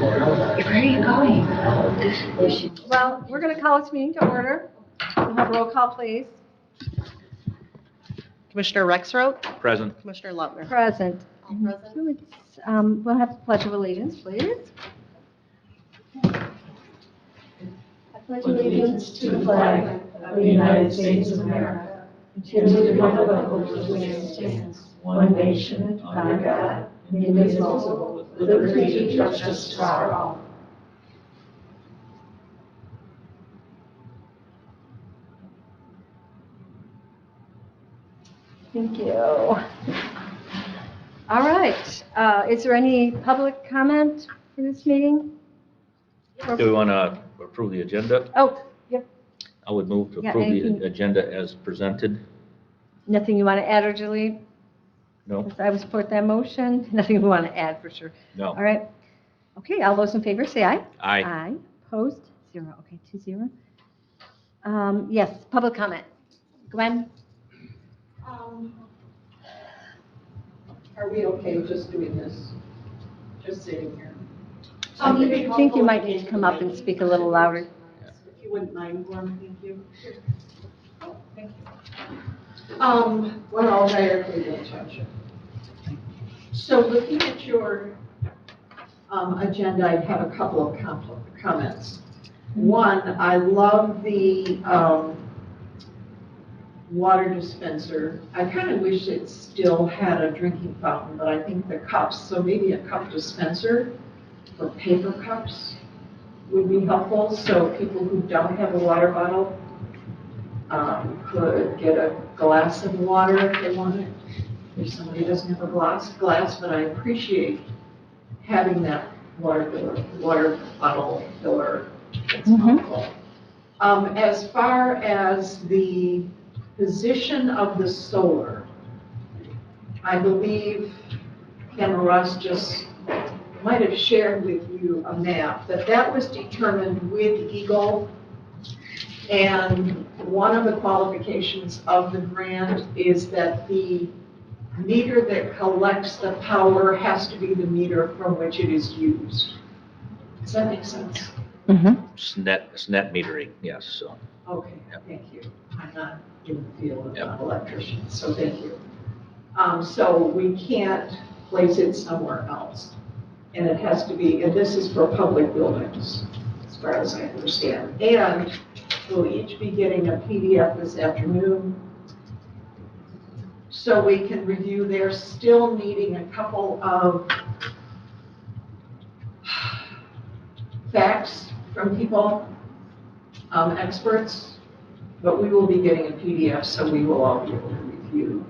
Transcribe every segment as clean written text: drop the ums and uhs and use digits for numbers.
Where are you going? Well, we're going to call this meeting to order. We'll have a roll call, please. Commissioner Rexroth, Present. Commissioner Lautner. Present. All present. We'll have the Pledge of Allegiance, please. I pledge allegiance to the flag of the United States of America, and to the republic for which it stands, one nation, under God, indivisible, with liberty and justice for all. Thank you. All right. Is there any public comment for this meeting? Do we want to approve the agenda? Oh, yep. I would move to Yeah, approve anything- the agenda as presented. Nothing you want to add or delete? No? I would support that motion. Nothing we want to add for sure. No. All right. Okay, all those in favor say aye. Aye. Aye. Opposed? 0. Okay, 2-0. Yes, public comment. Gwen? Are we okay just doing this, just sitting here? I think you might need to come up and speak a little louder. If you wouldn't mind, Gwen, thank you. Oh, thank you. Well, directly to Township. So looking at your agenda, I have a couple of comments. One, I love the water dispenser. I kind of wish it still had a drinking fountain, but I think the cups, so maybe a cup dispenser for paper cups would be helpful, so people who don't have a water bottle could get a glass of water if they want it. If somebody doesn't have a glass, but I appreciate having that water bottle filler. It's helpful. As far as the position of the solar, I believe Cameron Ross just might have shared with you a map, that was determined with Eagle. And one of the qualifications of the grant is that the meter that collects the power has to be the meter from which it is used. Does that make sense? Mm-hmm. It's net metering, yes, so. Okay, Yep. thank you. I'm not in the field, I'm Yep. not an electrician, so thank you. So we can't place it somewhere else. And it has to be, and this is for public buildings, as far as I understand. And we'll each be getting a PDF this afternoon, so we can review. They're still needing a couple of facts from people, experts, but we will be getting a PDF, so we will all be able to review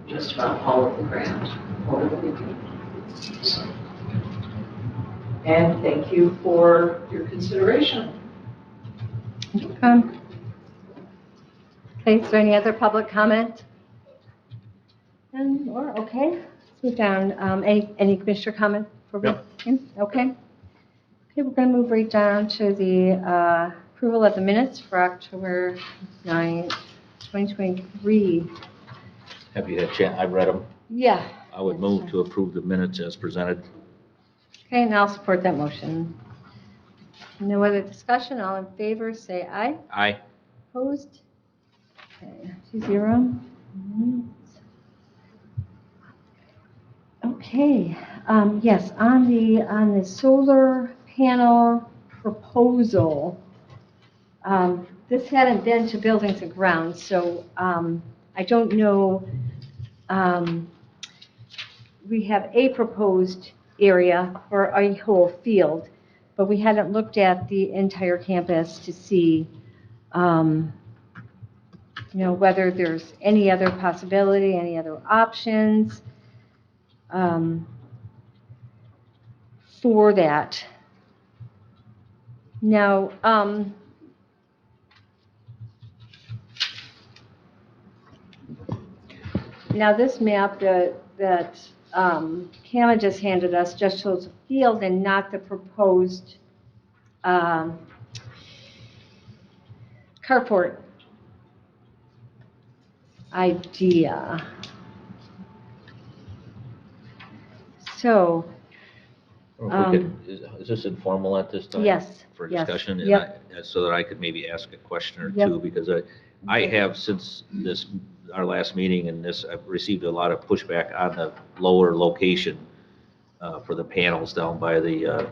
just about all of the grant over the weekend. So, and thank you for your consideration. Okay, is there any other public comment? Okay, let's move down. Any commissioner comment? No. Okay. Okay, we're going to move right down to the approval of the minutes for October 9, 2023. Have you had a chance? I read them. Yeah. I would move to approve the minutes as presented. Okay, and I'll support that motion. No other discussion, all in favor, say aye. Aye. Opposed? Okay, 2-0. Okay, yes, on the solar panel proposal, this hadn't been to Buildings and Grounds, so I don't know. We have a proposed area for a whole field, but we hadn't looked at the entire campus to see, whether there's any other possibility, any other options for that. Now, this map that Kama just handed us just shows the field and not the proposed carport idea. So Or if we could, is this informal at this time? Yes, For yes, discussion? And yep. so that I could maybe ask a question or Yep. two, because I have, since our last meeting and this, I've received a lot of pushback on the lower location for the panels down by the,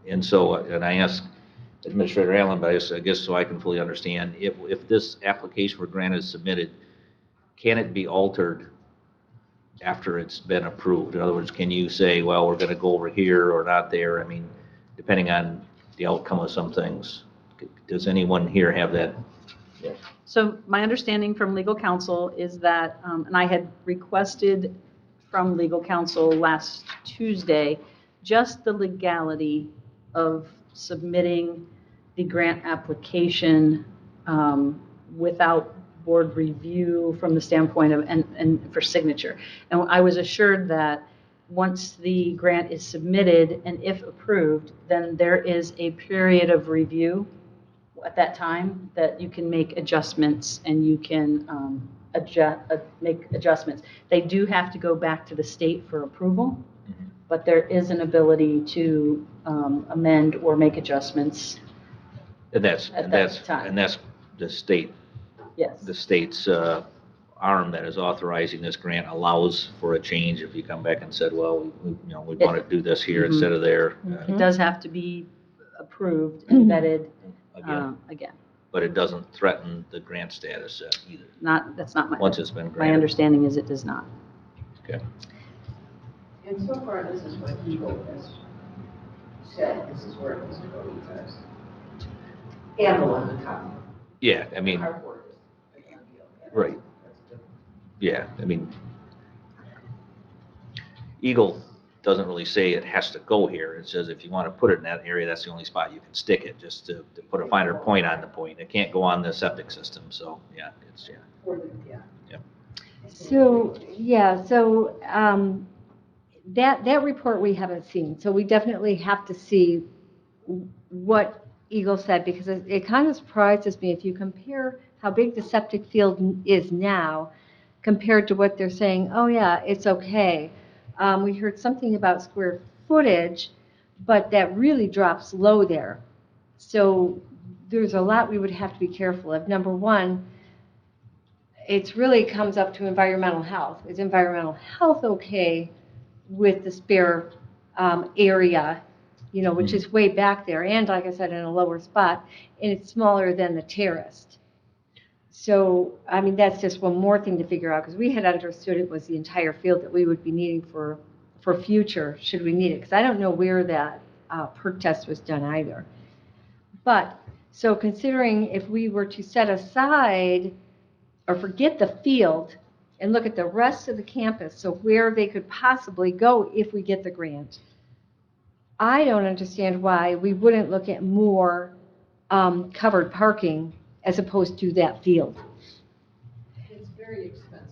and so, and I asked Administrator Allen, but I guess so I can fully understand, if this application for grant is submitted, can it be altered after it's been approved? In other words, can you say, well, we're going to go over here or not there? I mean, depending on the outcome of some things. Does anyone here have that? So my understanding from legal counsel is that, and I had requested from legal counsel last Tuesday, just the legality of submitting the grant application without board review from the standpoint of, and for signature. And I was assured that once the grant is submitted and if approved, then there is a period of review at that time that you can make adjustments and you can make adjustments. They do have to go back to the state for approval, but there is an ability to amend or make adjustments. And that's, At and that that's, time. and that's the state, Yes. the state's arm that is authorizing this grant allows for a change if you come back and said, well, we want to do this here Mhm. instead of there. It does have to be approved and vetted again. But it doesn't threaten the grant status either, That's not once it's been my granted. understanding is it does not. Okay. And so far, this is what Eagle has said, this is where it was to go, you guys. And the one on top. Yeah, I mean, Cardboard is a done deal. Yeah, right. that's good. Yeah, I mean, Eagle doesn't really say it has to go here. It says if you want to put it in that area, that's the only spot you can stick it, just to put a finer point on the point. It can't go on the septic system, so, yeah, it's, yeah. For the, yeah. So, yeah, so that report we haven't seen. So we definitely have to see what Eagle said, because it kind of surprises me if you compare how big the septic field is now compared to what they're saying, oh yeah, it's okay. We heard something about square footage, but that really drops low there. So there's a lot we would have to be careful of. Number one, it really comes up to environmental health. Is environmental health okay with the spare area, which is way back there, and like I said, in a lower spot, and it's smaller than the terraced. So, I mean, that's just one more thing to figure out, because we had understood it was the entire field that we would be needing for future, should we need it, because I don't know where that perk test was done either. But, so considering if we were to set aside or forget the field and look at the rest of the campus, so where they could possibly go if we get the grant, I don't understand why we wouldn't look at more covered parking as opposed to that field. It's very expensive.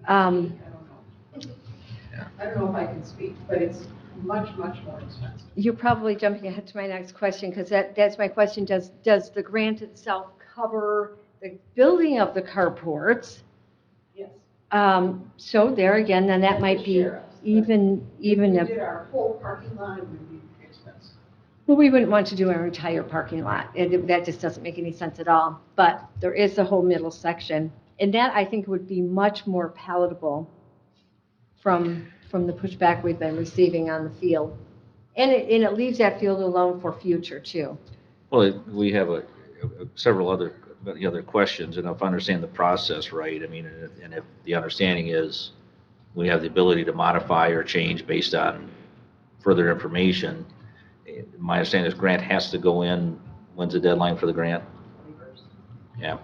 Um, I don't know. I don't know if I can speak, but it's much, much more expensive. You're probably jumping ahead to my next question, because that's my question. Does the grant itself cover the building of the carports? Yes. So there again, then that might be even If we a, did our whole parking lot, it would be expensive. well, we wouldn't want to do our entire parking lot. That just doesn't make any sense at all. But there is the whole middle section, and that I think would be much more palatable from the pushback we've been receiving on the field. And it leaves that field alone for future too. Well, we have several other questions, and if I understand the process right, I mean, and if the understanding is we have the ability to modify or change based on further information, my understanding is grant has to go in, when's the deadline for the grant? Yeah.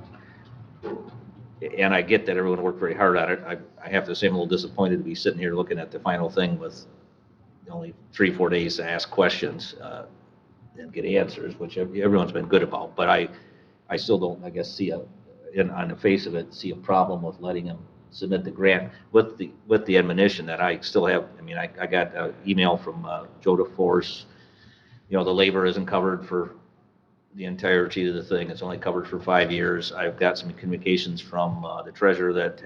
And I get that everyone worked very hard on it. I have to say I'm a little disappointed to be sitting here looking at the final thing with only 3-4 days to ask questions and get answers, which everyone's been good about. But I still don't, I guess, see on the face of it, see a problem with letting them submit the grant with the admonition that I still have. I mean, I got an email from Joe DeForce. The labor isn't covered for the entirety of the thing. It's only covered for 5 years. I've got some communications from the treasurer that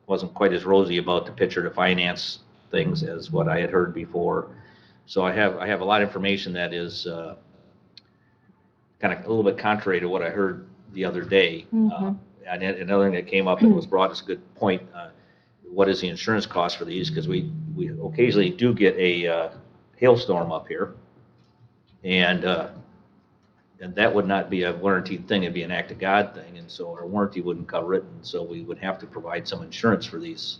wasn't quite as rosy about the picture to finance things as what I had heard before. So I have a lot of information that is kind of a little bit contrary to what I heard the other day. And another thing that came up that was brought is a good point. What is the insurance cost for these? Because we occasionally do get a hailstorm up here, and that would not be a warranted thing; it'd be an act of God thing, and so our warranty wouldn't cover it, and so we would have to provide some insurance for these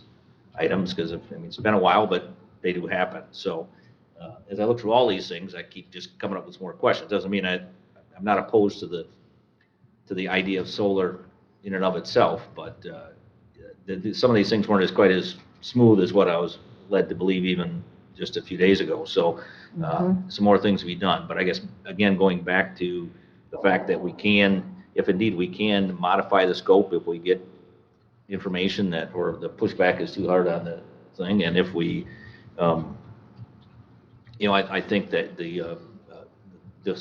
items because it's been a while, but they do happen. So as I look through all these things, I keep just coming up with more questions. Doesn't mean I'm not opposed to the idea of solar in and of itself, but some of these things weren't quite as smooth as what I was led to believe even just a few days ago. So some more things to be done. But I guess, again, going back to the fact that we can, if indeed we can modify the scope if we get information that, or the pushback is too hard on the thing, and if we, I think that the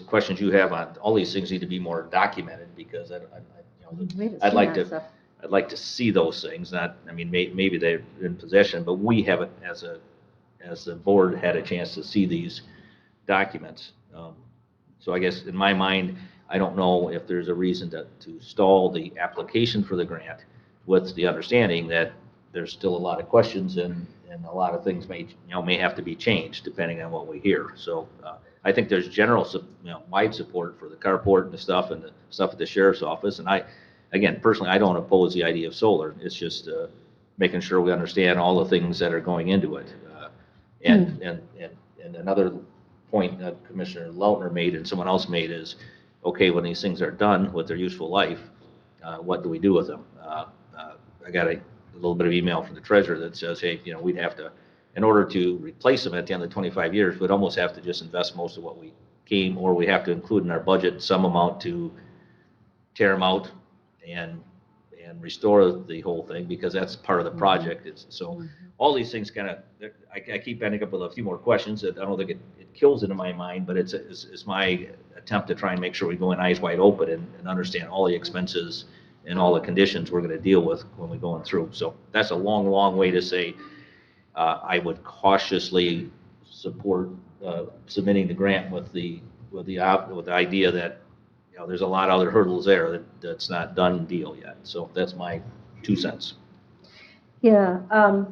questions you have on all these things need to be more documented because I'd like to. I'd like to see those things. Maybe they're in possession, but we haven't, as the board, had a chance to see these documents. So I guess in my mind, I don't know if there's a reason to stall the application for the grant with the understanding that there's still a lot of questions and a lot of things may have to be changed depending on what we hear. So I think there's general, wide support for the carport and the stuff and the stuff at the sheriff's office. And again, personally, I don't oppose the idea of solar. It's just making sure we understand all the things that are going into it. And another point that Commissioner Lautner made and someone else made is, okay, when these things are done with their useful life, what do we do with them? I got a little bit of email from the treasurer that says, hey, we'd have to, in order to replace them at the end of 25 years, we'd almost have to just invest most of what we came, or we have to include in our budget some amount to tear them out and restore the whole thing, because that's part of the project. So all these things kind of, I keep ending up with a few more questions that I don't think it kills it in my mind, but it's my attempt to try and make sure we go in eyes wide open and understand all the expenses and all the conditions we're going to deal with when we're going through. So that's a long, long way to say I would cautiously support submitting the grant with the idea that there's a lot of other hurdles there that's not done deal yet. So that's my 2 cents. Yeah, I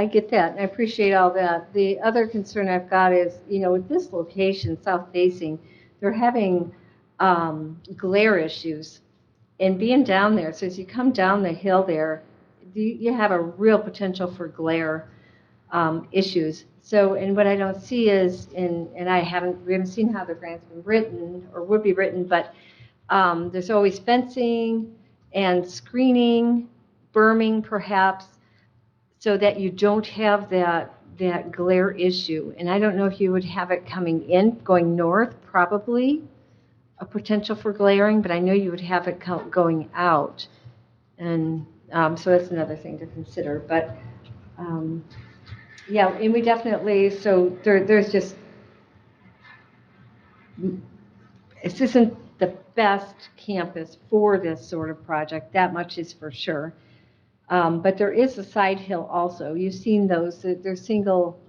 get that. I appreciate all that. The other concern I've got is, with this location, south facing, they're having glare issues. And being down there, so as you come down the hill there, you have a real potential for glare issues. So, and what I don't see is, we haven't seen how the grant's been written or would be written, but there's always fencing and screening, berming perhaps, so that you don't have that glare issue. And I don't know if you would have it coming in, going north, probably a potential for glaring, but I know you would have it going out. And so that's another thing to consider. But yeah, and we definitely, so there's just, this isn't the best campus for this sort of project, that much is for sure. But there is a side hill also. You've seen those, they're single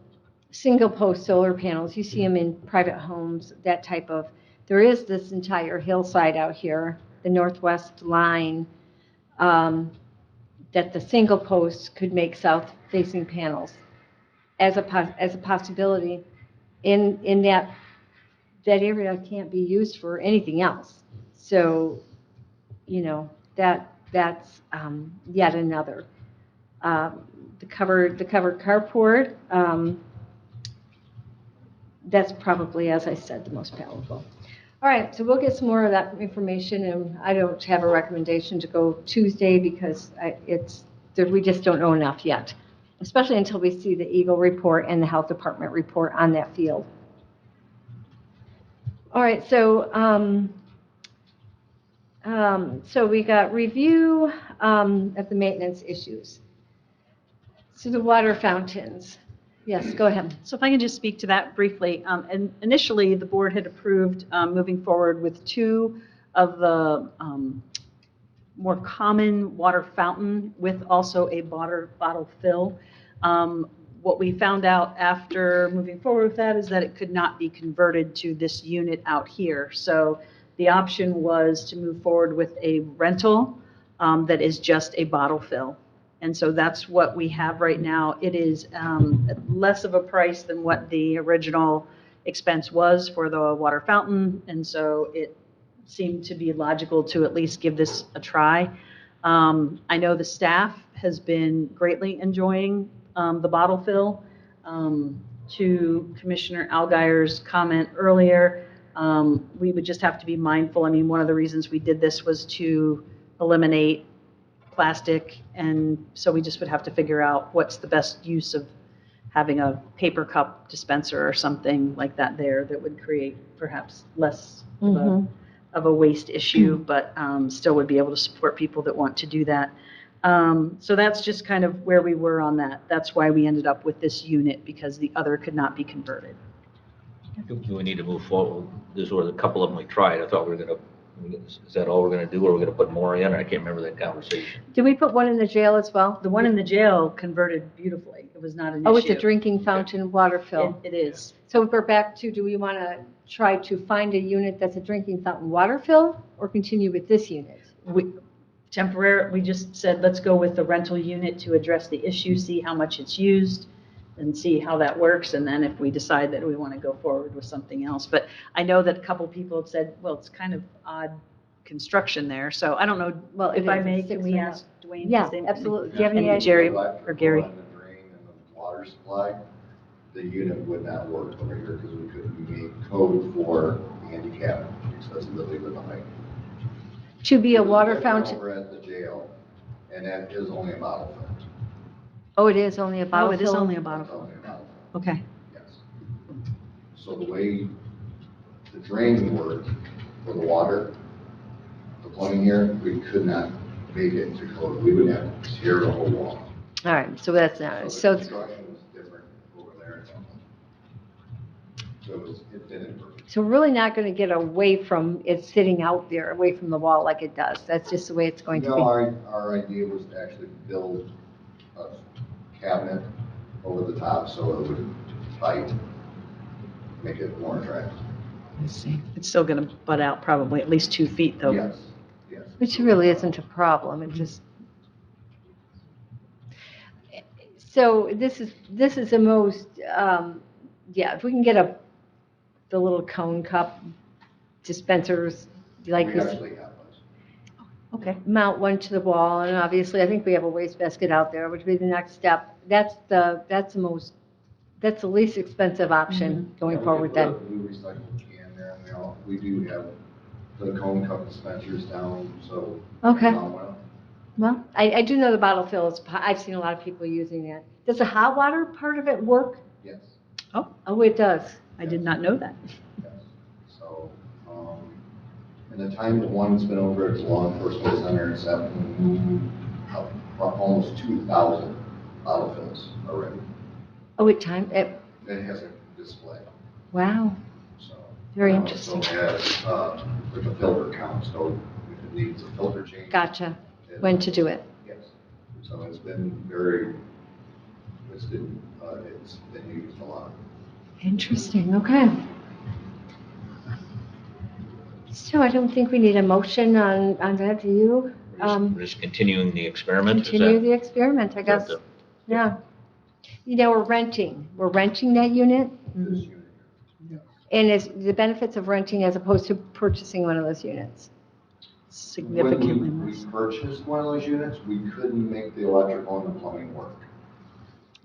post solar panels. You see them in private homes, that type of, there is this entire hillside out here, the northwest line, that the single posts could make south facing panels as a possibility. In that area can't be used for anything else. So, that's yet another. The covered carport, that's probably, as I said, the most palatable. All right, so we'll get some more of that information, and I don't have a recommendation to go Tuesday because we just don't know enough yet, especially until we see the Eagle report and the health department report on that field. All right, so so we got review of the maintenance issues. So the water fountains. Yes, go ahead. So if I can just speak to that briefly. And initially, the board had approved moving forward with 2 of the more common water fountain with also a water bottle fill. What we found out after moving forward with that is that it could not be converted to this unit out here. So the option was to move forward with a rental that is just a bottle fill. And so that's what we have right now. It is less of a price than what the original expense was for the water fountain. And so it seemed to be logical to at least give this a try. I know the staff has been greatly enjoying the bottle fill. To Commissioner Algire's comment earlier, we would just have to be mindful. I mean, one of the reasons we did this was to eliminate plastic, and so we just would have to figure out what's the best use of having a paper cup dispenser or something like that there that would create perhaps less of a waste issue, but still would be able to support people that want to do that. So that's just kind of where we were on that. That's why we ended up with this unit, because the other could not be converted. Do we need to move forward? There's were a couple of them we tried. I thought we were going to, is that all we're going to do, or we're going to put more in? I can't remember that conversation. Did we put one in the jail as well? The one in the jail converted beautifully. It was not an issue. Oh, it's a drinking fountain water fill. It is. So if we're back to, do we want to try to find a unit that's a drinking fountain water fill, or continue with this unit? We just said, let's go with the rental unit to address the issue, see how much it's used, and see how that works, and then if we decide that we want to go forward with something else. But I know that a couple people have said, well, it's kind of odd construction there, so I don't know. Well, If it I is. may, It's can we 6 ask Dwayne? Yeah, the same? absolutely. Do you have any And idea? Jerry Electrical or Gary? and the drain and the water supply, the unit would not work over here because we couldn't meet code for handicap accessibility with the height. To be a There's water different fountain? Over at the jail, and that is only a bottle fill. Oh, it is only a bottle Oh, fill? it is only a It's bottle fill. only a bottle fill, Okay. yes. So the way the drain worked for the water, the plumbing here, we could not make it to code. We would have to tear the whole wall. All right, so that's not, So so, the construction was different over there. So it didn't work. so we're really not going to get away from it sitting out there, away from the wall like it does. That's just the way it's going to No, be. our idea was to actually build a cabinet over the top so it would fight, make it more attractive. Let's see. It's still going to butt out probably at least 2 feet, though. Yes, yes. Which really isn't a problem, it just. So this is the most, yeah, if we can get the little cone cup dispensers, like We this, actually have those. Okay. mount one to the wall, and obviously, I think we have a wastebasket out there, which would be the next step. That's the least expensive option Yeah, going we forward could then. put a blue recycled can there, and we do have the cone cup dispensers down, so. Okay. Well, Well, I do know the bottle fill is, I've seen a lot of people using that. Does the hot water part of it work? yes, Oh, it does. I did not know that. yes. So, in the time that one's been over at the law enforcement center, it's happened, almost 2,000 bottle fills already. Oh, it time, it, It has a display, wow, so. very So interesting. it has, like a filter count, so if it needs a filter change. Gotcha, when to do it. Yes, so it's been very, it's been used a lot. Interesting, okay. So I don't think we need a motion on that, do you? We're just continuing the experiment? Is Continue that- the experiment, I is that guess, the- yeah. You know, we're renting that unit, This unit here. and is the benefits of renting as opposed to purchasing one of those units? Significantly When less. we purchased one of those units, we couldn't make the electrical and the plumbing work.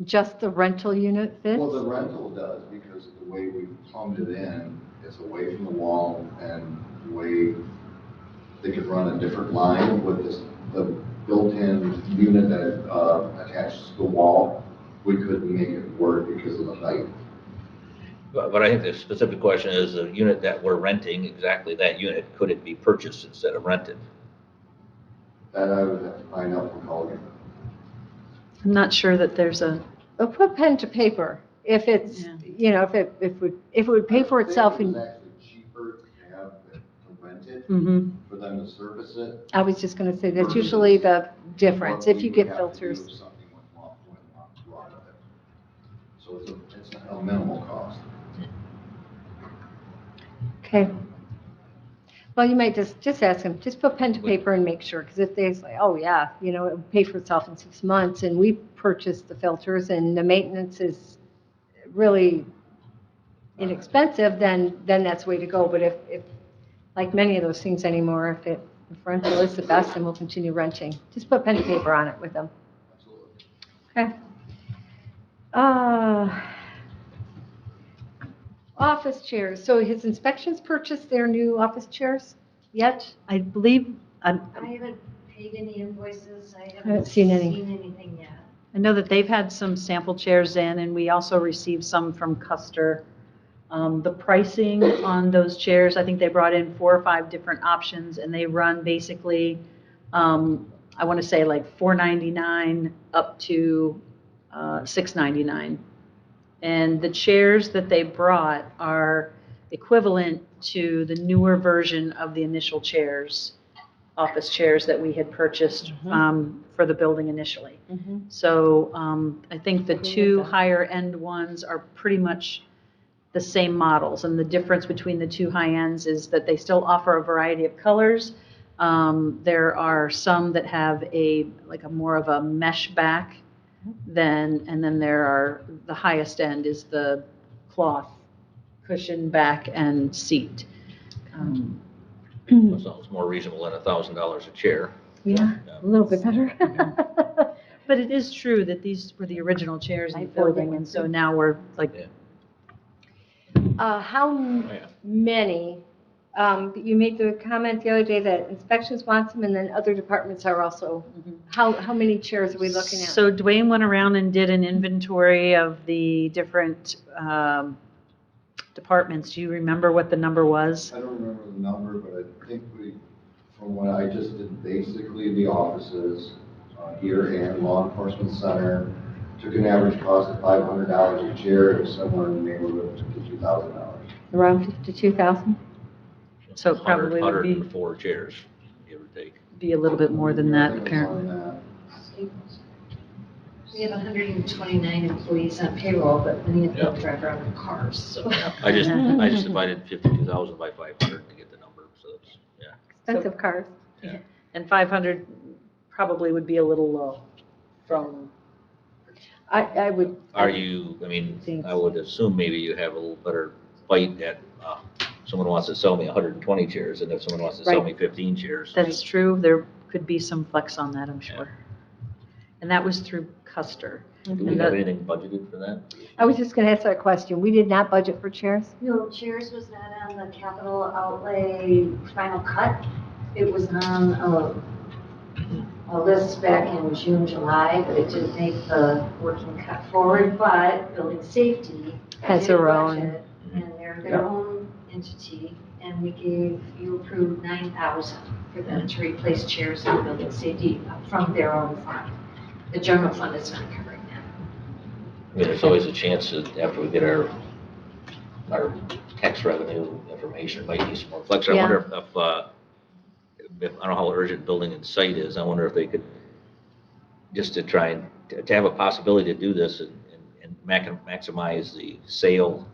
Just the rental unit fits? Well, the rental does, because the way we plumbed it in, it's away from the wall, and the way they could run a different line with the built-in unit that attaches to the wall, we couldn't make it work because of the height. But I think the specific question is, the unit that we're renting, exactly that unit, could it be purchased instead of rented? That I would have to find out from Colgan. I'm not sure that there's a, Well, put pen to paper, if it's, Yeah. you know, if it would pay for itself, I think and it was actually cheaper to have it to rent it, mhm. for them to service it. I was just gonna say, that's usually the difference, What if you we get would have to do filters. if something went wrong with it's a minimal cost. Okay. Well, you might just ask them, just put pen to paper and make sure, because if they say, oh, yeah, you know, it would pay for itself in 6 months, and we purchased the filters and the maintenance is really inexpensive, then that's the way to go. But if like many of those things anymore, if rental is the best, then we'll continue renting. Just put pen to paper on it with them. Absolutely. Okay. Office chairs. So has inspections purchased their new office chairs yet? I believe, I haven't paid any invoices, I haven't haven't seen seen any. anything yet. I know that they've had some sample chairs in, and we also received some from Custer. The pricing on those chairs, I think they brought in 4 or 5 different options, and they run basically, I want to say like $499 up to $699. And the chairs that they brought are equivalent to the newer version of the initial chairs, office chairs that we had purchased for the building initially. So I think the 2 higher end ones are pretty much the same models. And the difference between the 2 high ends is that they still offer a variety of colors. There are some that have a more of a mesh back and then there are, the highest end is the cloth cushion back and seat. That sounds more reasonable than $1,000 a chair. Yeah, a little bit better. But it is true that these were the original chairs in the building, and so now we're like, How many, you made the comment the other day that inspections wants them and then other departments are also, how many chairs are we looking at? So Dwayne went around and did an inventory of the different departments. Do you remember what the number was? I don't remember the number, but I think from what I just did, basically the offices here and law enforcement center took an average cost of $500 a chair. It was somewhere in the neighborhood of $52,000. Around 52,000? So it probably would be 104 chairs, give or take. a little bit more than I that, think it was apparently. on that. We have 129 employees on payroll, but many of them drive around in cars, so. I just divided 52,000 by 500 to get the number, so it's, Expensive cars. And 500 probably would be a little low from, I would. Are you, I mean, I would assume maybe you have a little better fight at, someone wants to sell me 120 chairs, and if someone wants to sell me 15 chairs. that's true. There could be some flex on that, I'm sure. And that was through Custer. Do we have anything budgeted for that? I was just going to ask that question. We did not budget for chairs? No, chairs was not on the capital outlay final cut. It was on a list back in June, July, but it didn't make the working cut forward. But building safety Has did their own. budget, and they're their own entity, and you approved $9,000 for them to replace chairs in building safety from their own fund. The general fund is not covering that. I mean, there's always a chance that after we get our tax revenue information, might be some more flex. I wonder if, I don't know how urgent building and site is, I wonder if they could, just to try and, to have a possibility to do this and maximize the sale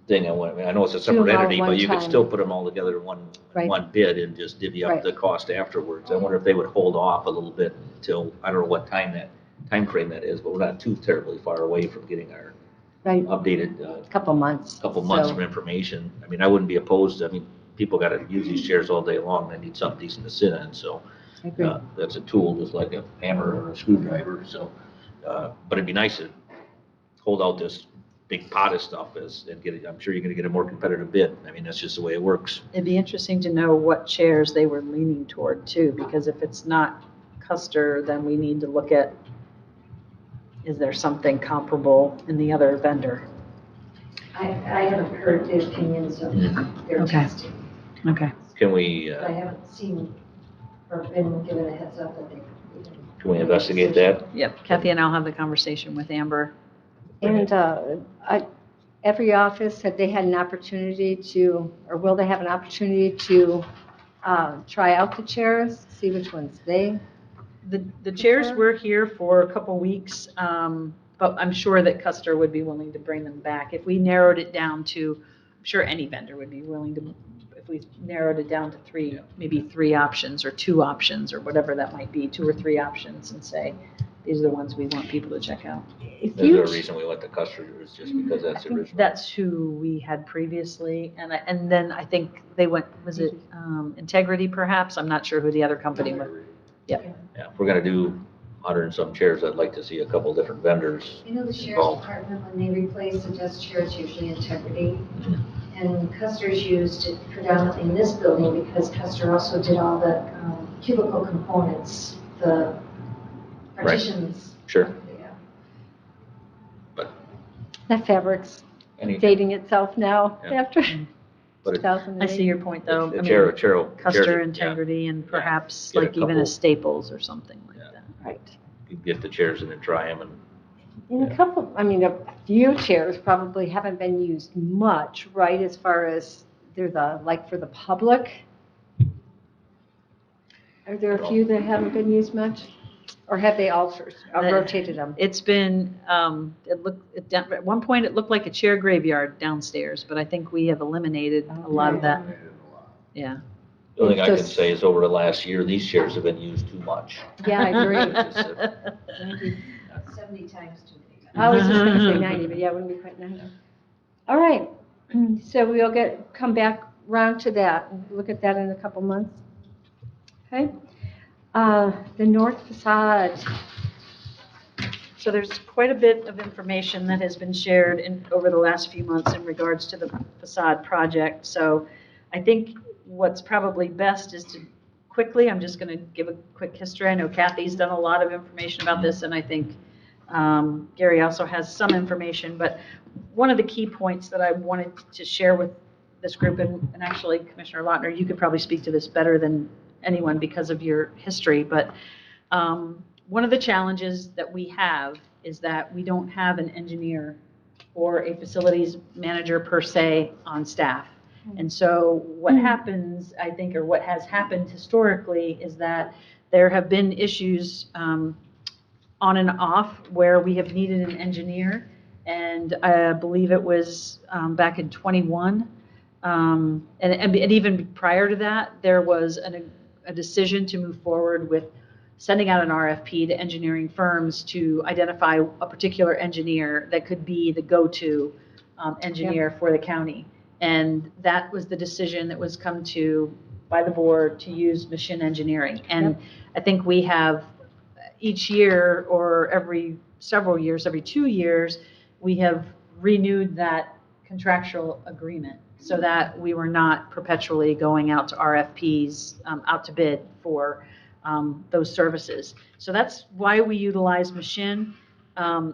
thing. I mean, I know it's a separate them all entity, at but one you could time. still put them all together in one bid and just divvy up Right. the cost afterwards. I wonder if they would hold off a little bit until, I don't know what time frame that is, but we're not too terribly far away from getting our Right, updated, couple months. couple months So- of information. I mean, I wouldn't be opposed, I mean, people gotta use these chairs all day long, they need something decent to sit in, so. I agree. That's a tool, just like a hammer or a screwdriver, so, but it'd be nice to hold out this big pot of stuff and get it, I'm sure you're gonna get a more competitive bid. I mean, that's just the way it works. it'd be interesting to know what chairs they were leaning toward too, because if it's not Custer, then we need to look at, is there something comparable in the other vendor? I haven't heard the opinions of their Okay. testing. Okay. Can we, I haven't seen or been given a heads up that they. can we investigate that? Yep, Kathy and I'll have the conversation with Amber. And every office, have they had an opportunity to, or will they have an opportunity to try out the chairs, see which ones they? The chairs were here for a couple weeks. But I'm sure that Custer would be willing to bring them back. If we narrowed it down to, I'm sure any vendor would be willing to, if we narrowed it down to three, maybe three options or two options or whatever that might be, two or three options, and say, these are the ones we want people to check out. Is there a reason we went to Custer, or is just because that's the original? That's who we had previously, and then I think they went, was it Integrity perhaps? I'm not sure who the other company was. Yeah, if we're gonna do 100 and some chairs, I'd like to see a couple different vendors. You know, the sheriff's involved. department, when they replace the desk chairs, usually Integrity. And Custer's used it predominantly in this building because Custer also did all the cubicle components, the partitions. Sure. Yeah. That fabric's Any, dating itself now Yeah. after but it- 2008. I see your point, though. the I mean, chair, Custer yeah. Integrity and perhaps Get a like even a couple. Staples or something like Yeah. that. Right. You can get the chairs and then try them, and In a couple, I mean, a few chairs probably haven't been used much, right, as far as they're the, like for the public? Are there a few that haven't been used much? Or have they all rotated them? It's been, at one point, it looked like a chair graveyard downstairs, but I think we have eliminated a lot of that. Yeah. the only thing I can Just- say is over the last year, these chairs have been used too much. Yeah, I agree. Just, 70 times too many. I was just gonna say 90, but yeah, it wouldn't be quite 90. All right, so we'll come back round to that, and look at that in a couple months. Okay? The north facade, So there's quite a bit of information that has been shared over the last few months in regards to the facade project. So I think what's probably best is to quickly, I'm just going to give a quick history. I know Kathy's done a lot of information about this, and I think Gary also has some information. But one of the key points that I wanted to share with this group, and actually Commissioner Lautner, you could probably speak to this better than anyone because of your history, but one of the challenges that we have is that we don't have an engineer or a facilities manager per se on staff. And so what happens, I think, or what has happened historically is that there have been issues on and off where we have needed an engineer. And I believe it was back in '21. And even prior to that, there was a decision to move forward with sending out an RFP to engineering firms to identify a particular engineer that could be the go-to engineer for the county. And that was the decision that was come to by the board to use Mission Engineering. And I think we have each year or every several years, every 2 years, we have renewed that contractual agreement so that we were not perpetually going out to RFPs, out to bid for those services. So that's why we utilize Mission.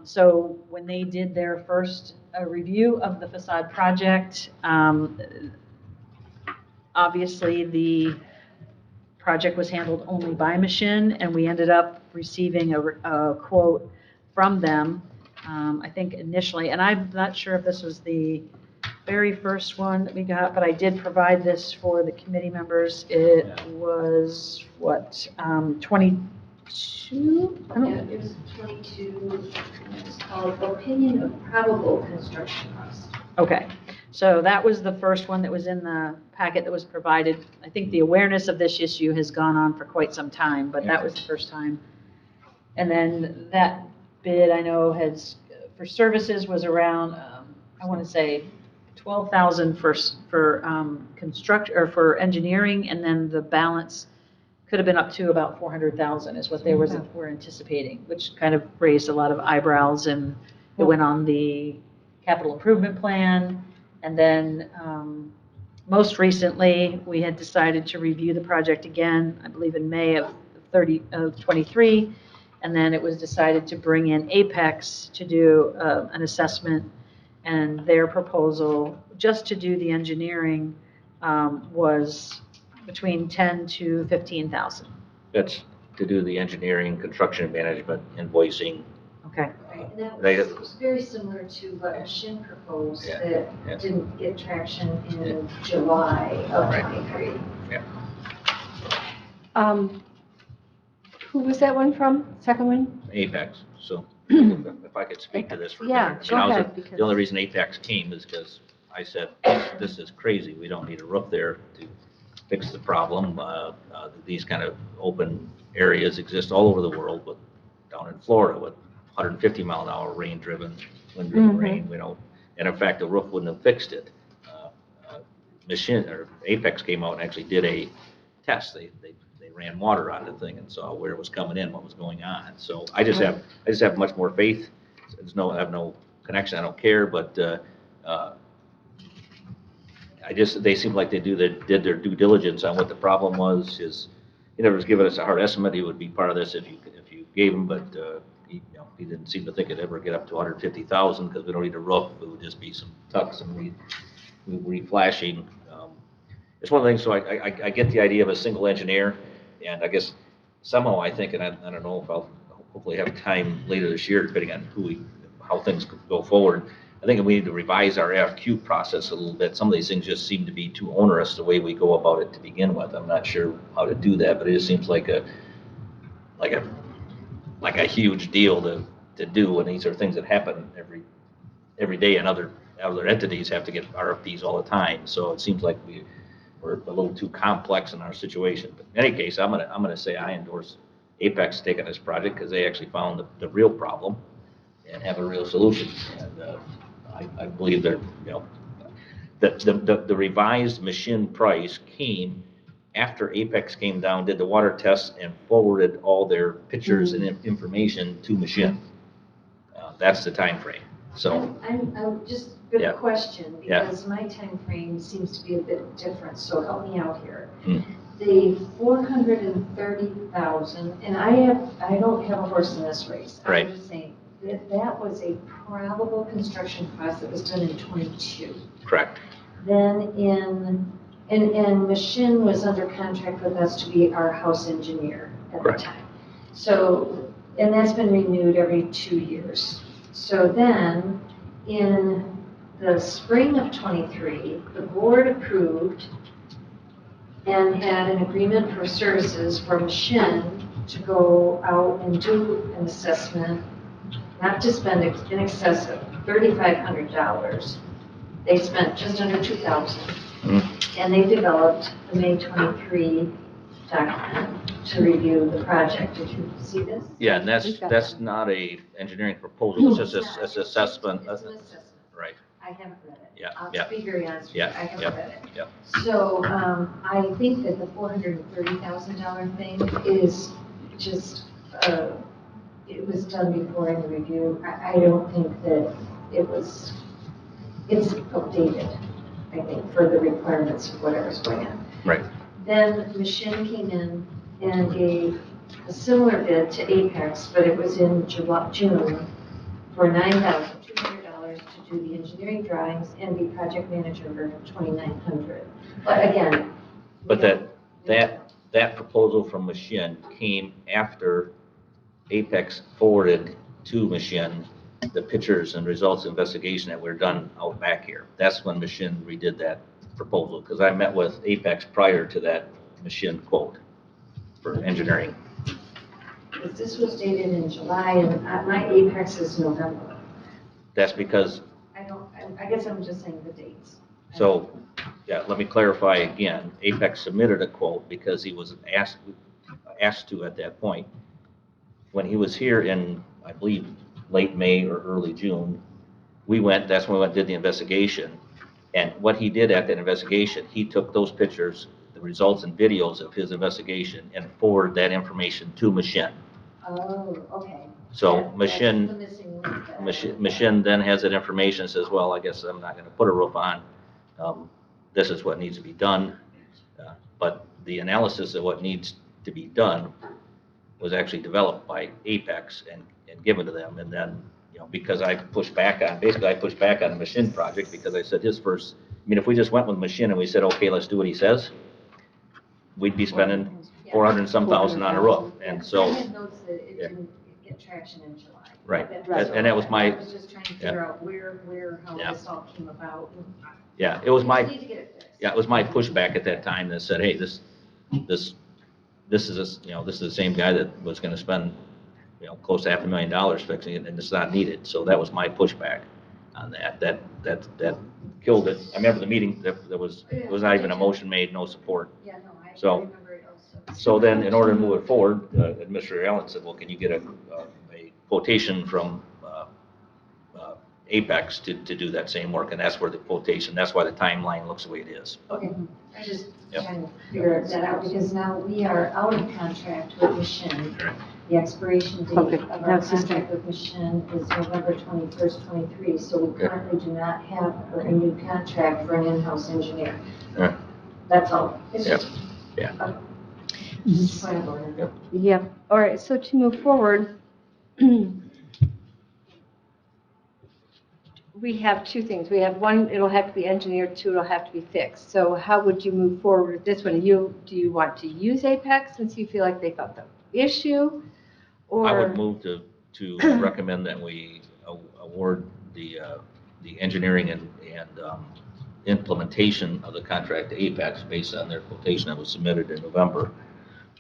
So when they did their first review of the facade project, obviously the project was handled only by Mission, and we ended up receiving a quote from them, I think initially, and I'm not sure if this was the very first one that we got, but I did provide this for the committee members. It was, what, 22? I don't- Yeah, it was 22, it's called Opinion of Probable Construction Cost. Okay, so that was the first one that was in the packet that was provided. I think the awareness of this issue has gone on for quite some time, but that was the first time. And then that bid, I know, has, for services was around, I want to say, 12,000 for construct, or for engineering, and then the balance could have been up to about 400,000 is what they were anticipating, which kind of raised a lot of eyebrows, and it went on the capital improvement plan. And then most recently, we had decided to review the project again, I believe in May of 23, and then it was decided to bring in Apex to do an assessment, and their proposal, just to do the engineering, was between 10 to 15,000. that's to do the engineering, construction management, invoicing. Okay. Right, and that Right. was very similar to what Mission proposed Yeah, that yeah. didn't get traction in July of Right. 23. who was that one from? Second one? Apex, so if I could speak to this for a minute. Yeah, I mean, go I was ahead, The because- only reason Apex came is because I said, this is crazy, we don't need a roof there to fix the problem. These kind of open areas exist all over the world, but down in Florida with 150 mile an hour wind-driven rain, and in fact, the roof wouldn't have fixed it. Apex came out and actually did a test. They ran water on the thing and saw where it was coming in, what was going on. So I just have much more faith. I have no connection. I don't care, but they seem like they did their due diligence on what the problem was. He never was giving us a hard estimate. He would be part of this if you gave him, but he didn't seem to think it'd ever get up to 150,000 because we don't need a roof. It would just be some tucks and re-flashing. It's one of the things. So I get the idea of a single engineer, and I guess somehow I think, and I don't know if I'll hopefully have time later this year, depending on how things go forward. I think we need to revise our FQ process a little bit. Some of these things just seem to be too onerous the way we go about it to begin with. I'm not sure how to do that, but it just seems like a huge deal to do, and these are things that happen every day, and other entities have to get RFPs all the time. So it seems like we're a little too complex in our situation. But in any case, I'm gonna say I endorse Apex taking this project because they actually found the real problem and have a real solution. And I believe that the revised machine price came after Apex came down, did the water tests, and forwarded all their pictures and information to machine. That's the time frame. So I'm just a Yeah. question, Yeah. because my time frame seems to be a bit different, so help me out here. Hmm. The 430,000, and I don't have a horse in this race. Right. I'm just saying, that was a probable construction cost that was done in '22. correct. Then and Machine was under contract with us to be our house engineer at the Correct. time. So, and that's been renewed every 2 years. So then, in the spring of '23, the board approved and had an agreement for services for Machine to go out and do an assessment, not to spend in excess of $3,500. They spent just under 2,000. And they developed the May 23 document to review the project. Did you see this? Yeah, and We've got that's some. not a engineering proposal. It's just an assessment. It's an assessment. Right. I haven't read it. Yeah, I'll yeah. be very honest with you, Yeah, I haven't yeah, read it. yeah. So, I think that the $430,000 thing is just, it was done before any review. I don't think that it's outdated, I think, for the requirements of whatever's going on. Right. Then Machine came in and gave a similar bid to Apex, but it was in June for $9,200 to do the engineering drawings and be project manager for $2,900. But again. But that proposal from Machine came after Apex forwarded to Machine the pictures and results of investigation that were done out back here. That's when Machine redid that proposal, because I met with Apex prior to that Machine quote for engineering. Because this was dated in July and my Apex is November. That's because, I guess I'm just saying the dates. so, yeah, let me clarify again. Apex submitted a quote because he was asked to at that point. When he was here in, I believe, late May or early June, that's when we went and did the investigation. And what he did at that investigation, he took those pictures, the results and videos of his investigation, and forwarded that information to Machine. Oh, okay. So That's Machine, the missing link that I- Machine then has that information and says, well, I guess I'm not going to put a roof on. This is what needs to be done. But the analysis of what needs to be done was actually developed by Apex and given to them. And then, because I pushed back on the Machine project because I said if we just went with Machine and we said, okay, let's do what he says, we'd be spending 400 and some thousand on a roof. And I so, had notes that it didn't get traction in July. right. That's And that was I was just trying to figure out how Yeah. this all came about. yeah, it was We my, just need to get it fixed. yeah, it was my pushback at that time that said, hey, this is the same guy that was going to spend, close to $500,000 fixing it, and it's not needed. So that was my pushback on that. That killed it. I remember the meeting, there was not even a motion made, no support. Yeah, no, I So- remember it also. So then, in order to move it forward, Administrator Allen said, well, can you get a quotation from Apex to do that same work? And that's where the quotation, that's why the timeline looks the way it is. Okay, I just Yep. trying to figure that out, because now we are out of contract with Mission. The expiration date Okay, of our that's just- contract with Mission is November 21st, 23, so we Okay. currently do not have a new contract for an in-house engineer. Alright. That's all. It's Yep. just. Yeah. Okay. Just point of order. Yep. Yeah, all right, so to move forward, we have two things. We have one, it'll have to be engineered, two, it'll have to be fixed. So how would you move forward with this one? Do you want to use Apex since you feel like they got the issue? Or? I would move to recommend that we award the engineering and implementation of the contract to Apex based on their quotation that was submitted in November.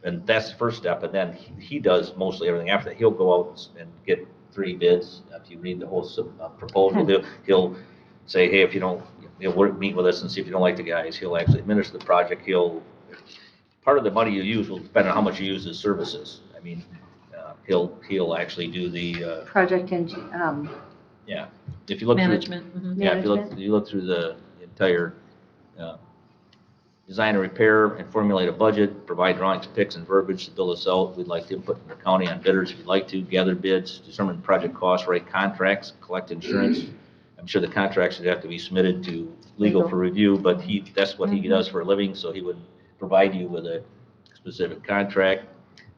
And that's the first step, and then he does mostly everything after that. He'll go out and get 3 bids. If you read the whole proposal, he'll say, hey, if you don't, meet with us and see if you don't like the guys. He'll actually administer the project. Part of the money you use will depend on how much you use his services. I mean, he'll actually do the, Project yeah. If you look through. Management. Mhm. Yeah, if Management. you look through the entire design and repair and formulate a budget, provide drawings, pics, and verbiage to build us out. We'd like to input from the county on bidders if you'd like to, gather bids, determine project costs, write contracts, collect insurance. I'm sure the contracts would have to be submitted to legal for review, but that's what he does for a living, so he would provide you with a specific contract,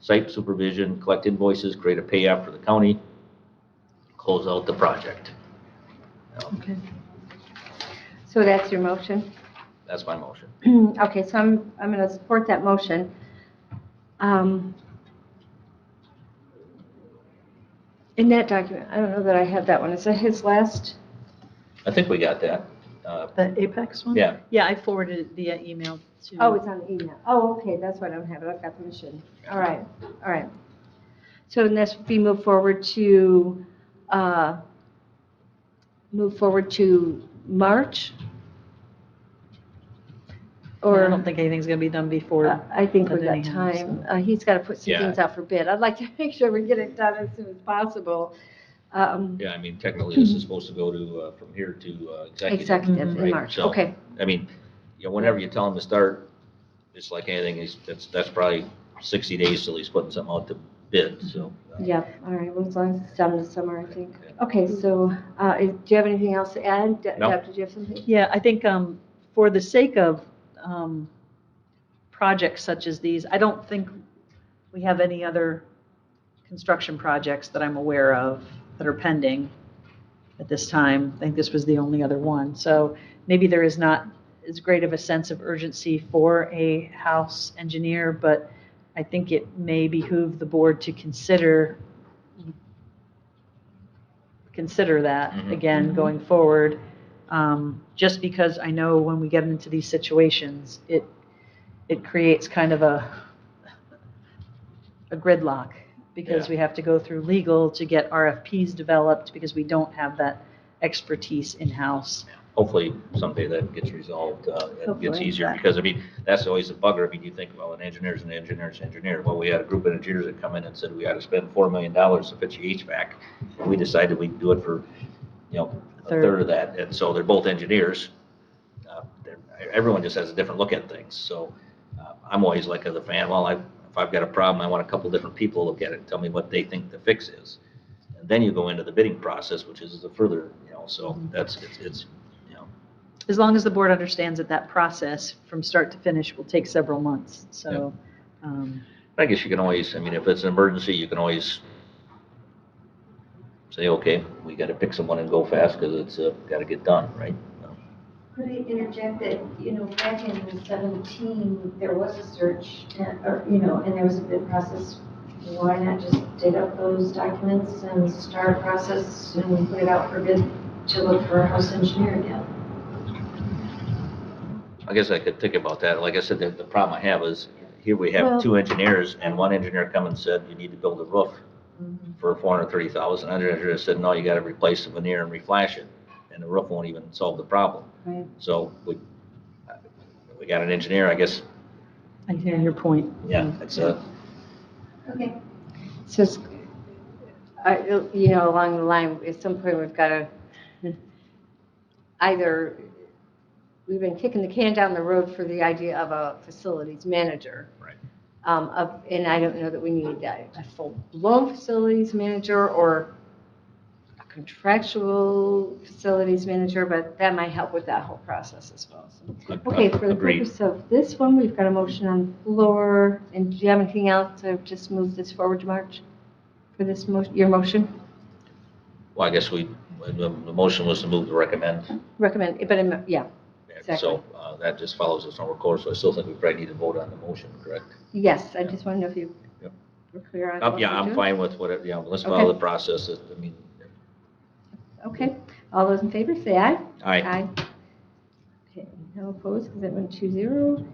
site supervision, collect invoices, create a pay app for the county, close out the project. Okay. So that's your motion? That's my motion. Okay, so I'm going to support that motion. In that document, I don't know that I have that one. Is that his last? I think we got that. The Apex one? Yeah. Yeah, I forwarded it via email to. Oh, it's on the email. Oh, okay, that's why I don't have it. I've got the mission. All right, all right. So next, we move forward to March? Or? I don't think anything's going to be done before. I think we've then got anyhow, time. He's got to put some Yeah. things out for bid. I'd like to make sure we get it done as soon as possible. Yeah, I mean, technically, this is supposed to go to, from here to executive. Executive in right? March, So, okay. I mean, whenever you tell him to start, it's like anything, that's probably 60 days till he's putting something out to bid, so. Yeah, all right, well, as long as it's done this summer, I think. Okay, so, do you have anything else to add? No. Deb, did you have something? Yeah, I think for the sake of projects such as these, I don't think we have any other construction projects that I'm aware of that are pending at this time. I think this was the only other one. So maybe there is not as great of a sense of urgency for a house engineer, but I think it may behoove the board to consider that Mhm. again going forward. Just because I know when we get into these situations, it creates kind of a gridlock because Yeah. we have to go through legal to get RFPs developed because we don't have that expertise in-house. Hopefully someday that gets resolved, it gets Hopefully, easier, yeah. because I mean, that's always a bugger. I mean, you think, well, an engineer's an engineer's an engineer. Well, we had a group of engineers that come in and said, we ought to spend $4 million to fix your HVAC. And we decided we'd do it for, a third of that. And so they're both engineers. Everyone just has a different look at things. So I'm always like the fan, well, if I've got a problem, I want a couple different people to look at it and tell me what they think the fix is. And then you go into the bidding process, which is the further, so it's. As long as the board understands that that process from start to finish will take several months. So, I guess you can always, I mean, if it's an emergency, you can always say, okay, we got to pick someone and go fast because it's got to get done, right? Could I interject that, back in 17, there was a search, and there was a bid process. Why not just dig up those documents and start a process and put it out for bid to look for a house engineer again? I guess I could think about that. Like I said, the problem I have is here we have Well- 2 engineers and one engineer come and said, you need to build a roof for 430,000. I just said, no, you gotta replace the veneer and reflash it, and the roof won't even solve the problem. Right. So we got an engineer, I guess, I hear your point. yeah, it's a, Okay. So, you know, along the line, at some point, we've got to either, we've been kicking the can down the road for the idea of a facilities manager. Right. And I don't know that we need a full-blown facilities manager or a contractual facilities manager, but that might help with that whole process as well. So, okay, for the Agreed. purpose of this one, we've got a motion on the floor. And do you have anything else to just move this forward to March for this your motion? well, I guess the motion was to move to recommend. Recommend, but yeah, exactly. So that just follows its normal course, so I still think we probably need to vote on the motion, correct? Yes, I just want to know if you Yep. were clear on. what Yeah, we're I'm doing. fine with whatever, let's Okay. follow the process, I mean, Okay, all those in favor, say aye. aye. Okay, no opposed, because that went 2-0.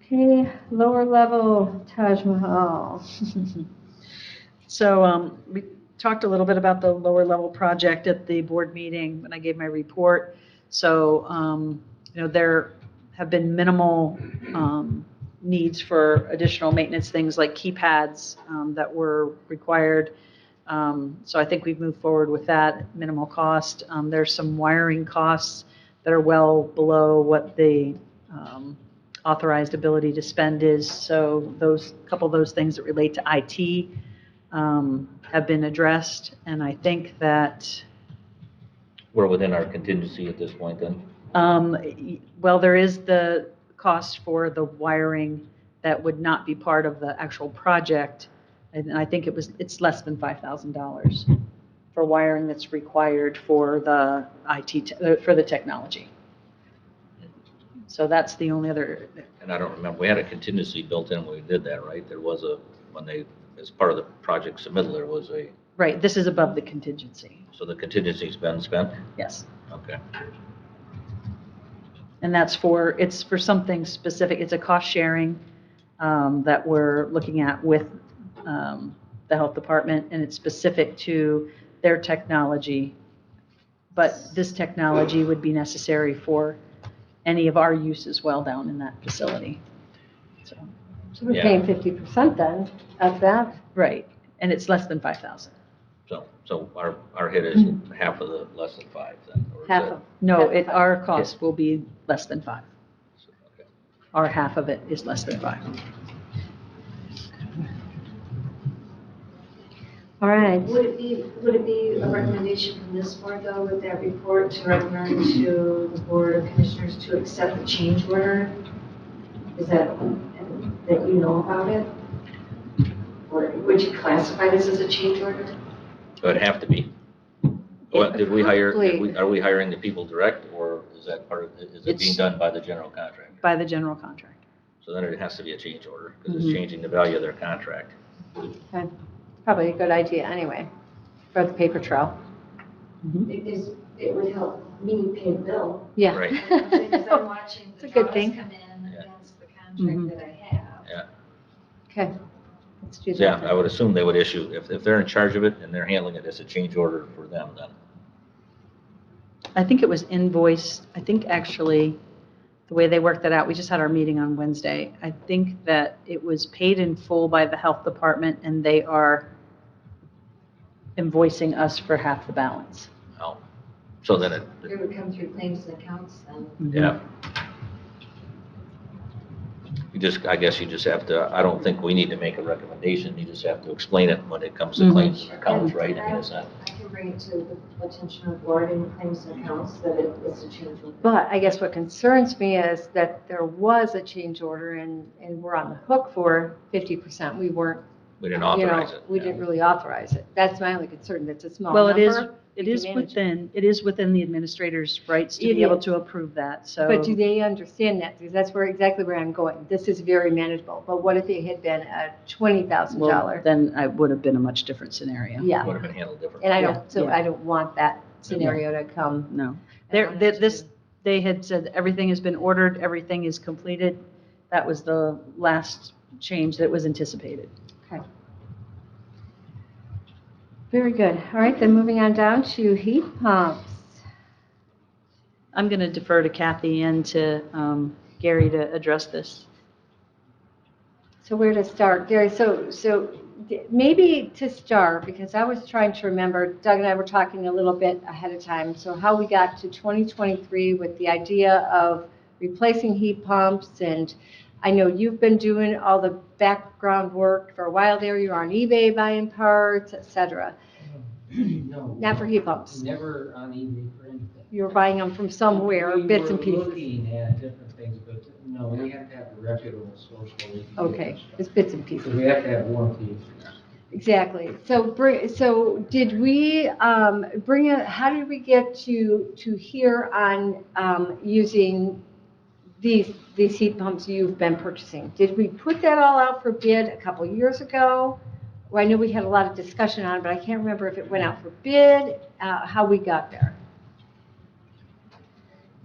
Okay, lower level, Taj Mahal. So we talked a little bit about the lower level project at the board meeting when I gave my report. So, there have been minimal needs for additional maintenance, things like keypads that were required. So I think we've moved forward with that, minimal cost. There's some wiring costs that are well below what the authorized ability to spend is. So couple of those things that relate to IT have been addressed, and I think that, We're within our contingency at this point then? well, there is the cost for the wiring that would not be part of the actual project, and I think it's less than $5,000 for wiring that's required for the for the technology. So that's the only other. And I don't remember, we had a contingency built in when we did that, right? There was as part of the project submittal, there was Right, this is above the contingency, so the contingency's been spent? yes. Okay. And it's for something specific, it's a cost sharing that we're looking at with the health department, and it's specific to their technology. But this technology would be necessary for any of our use as well down in that facility. So, So we're paying 50% then of that? right, and it's less than 5,000. So our hit is half of the less than 5 then? Or is Half that- of. No, half of our five. cost will be less than 5. Okay. Our half of it is less than 5. All right. Would it be a recommendation from this board, though, with that report, to recommend to the Board of Commissioners to accept the change order? Is that you know about it? Or would you classify this as a change order? It would have to be. What, did we hire, Probably. are we hiring the people direct, or is that part of, is it being It's- done by the general contractor? By the general contractor. So then it has to be a change order, because it's Mhm. changing the value of their contract. Okay. Probably a good idea anyway, for the paper trail. It would help me pay the bill. Yeah. Right. Because I'm watching It's the a good drawings thing. come in Yeah. against the Mhm. contract that I have. Okay. Let's do So, yeah, that. I would assume they would issue, if they're in charge of it and they're handling it, it's a change order for them then. I think it was invoiced, I think actually, the way they worked that out, we just had our meeting on Wednesday. I think that it was paid in full by the health department, and they are invoicing us for half the balance. Oh, so then It would come through claims and accounts then. yeah. I guess you just have to, I don't think we need to make a recommendation, you just have to explain it when it comes to Mhm. claims and accounts, right? I mean, it's not, I can bring it to the attention of the board and claims and accounts that it's a change order. But I guess what concerns me is that there was a change order and we're on the hook for 50%. We weren't, we didn't you know, authorize it. we yeah. didn't really authorize it. That's my only concern. That's a small Well, number. it We is can manage it is within the administrator's rights to It be able is. to approve that, so. But do they understand that? Because that's exactly where I'm going. This is very manageable. But what if it had been a $20,000? Well, then it would have been a much different scenario. Yeah. Would have been handled differently. And I Yeah, don't, so yeah. I don't want that scenario to come. No. I want it to They had said everything has been ordered, everything is completed. That was the last change that was anticipated. Okay. Very good. All right, then moving on down to heat pumps. I'm going to defer to Kathy and to Gary to address this. So where to start, Gary? Maybe to start, because I was trying to remember, Doug and I were talking a little bit ahead of time, so how we got to 2023 with the idea of replacing heat pumps, and I know you've been doing all the background work for a while there. You're on eBay buying parts, et cetera. No. Not for heat pumps. Never on eBay for anything. You were buying them from somewhere, bits and We were pieces. looking at different things, but no, we have to have a reputable source where we can get Okay, this stuff. it's bits and So pieces. we have to have warranty. Exactly. So did we bring it, how did we get to here on using these heat pumps you've been purchasing? Did we put that all out for bid a couple years ago? Well, I know we had a lot of discussion on it, but I can't remember if it went out for bid, how we got there.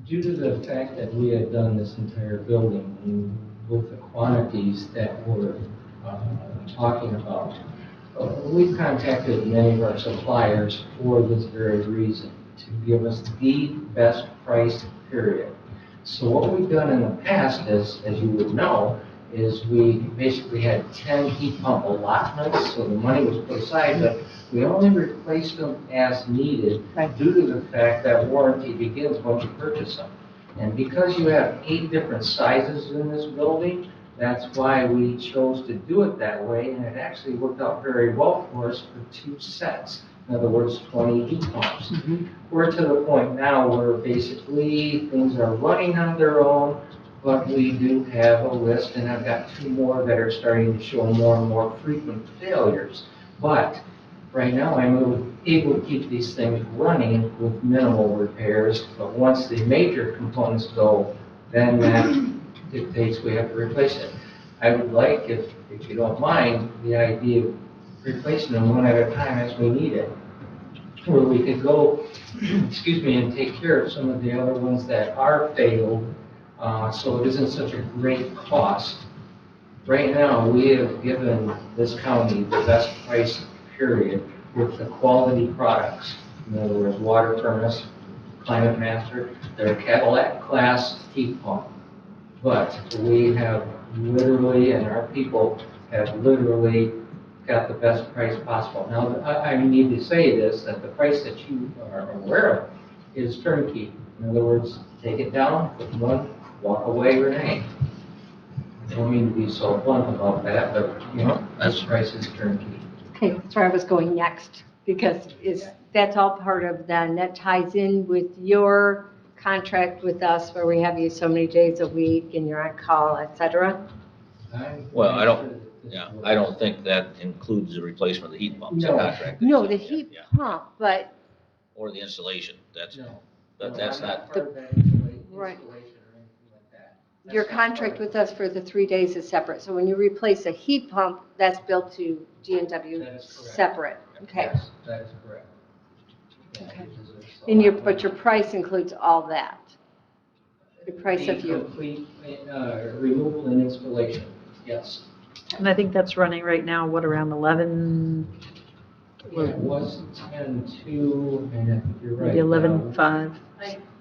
Due to the fact that we had done this entire building and with the quantities that we're talking about, we've contacted many of our suppliers for this very reason, to give us the best price, period. So what we've done in the past, as you would know, is we basically had 10 heat pump allotments, so the money was put aside, but we only replaced them as needed Right. due to the fact that warranty begins when you purchase them. And because you have 8 different sizes in this building, that's why we chose to do it that way, and it actually worked out very well for us for 2 sets. In other words, 20 heat pumps. We're to the point now where basically things are running on their own, but we do have a list, and I've got 2 more that are starting to show more and more frequent failures. But right now, I'm able to keep these things running with minimal repairs, but once the major components go, then that dictates we have to replace it. I would like, if you don't mind, the idea of replacing them one at a time as we need it, where we could go, excuse me, and take care of some of the other ones that are failed, so it isn't such a great cost. Right now, we have given this county the best price, period, with the quality products. In other words, water furnace, Climate Master, they're Cadillac class heat pump. But we have literally, and our people have literally got the best price possible. Now, I need to say this, that the price that you are aware of is turnkey. In other words, take it down, put one, walk away, renee. I don't mean to be so blunt about that, but, this price is turnkey. Okay, that's where I was going next, because that's all part of then, that ties in with your contract with us where we have you so many days a week and you're on call, et cetera. Well, I don't think that includes the replacement of the heat pumps, the No. contract. No, the heat pump, but, Or the installation, No. but that's I'm not, part of that installation or Right. anything like that. your That's not part contract of with it. us for the 3 days is separate. So when you replace a heat pump, that's built to GNW That is correct. separate. Okay. Yes, that is correct. Yeah, Okay. because it's a But your price includes all that. The price of the you. complete removal and installation, yes. And I think that's running right now, what, around 11, Yeah, it was 10-2, and I think you're right. maybe 11.5?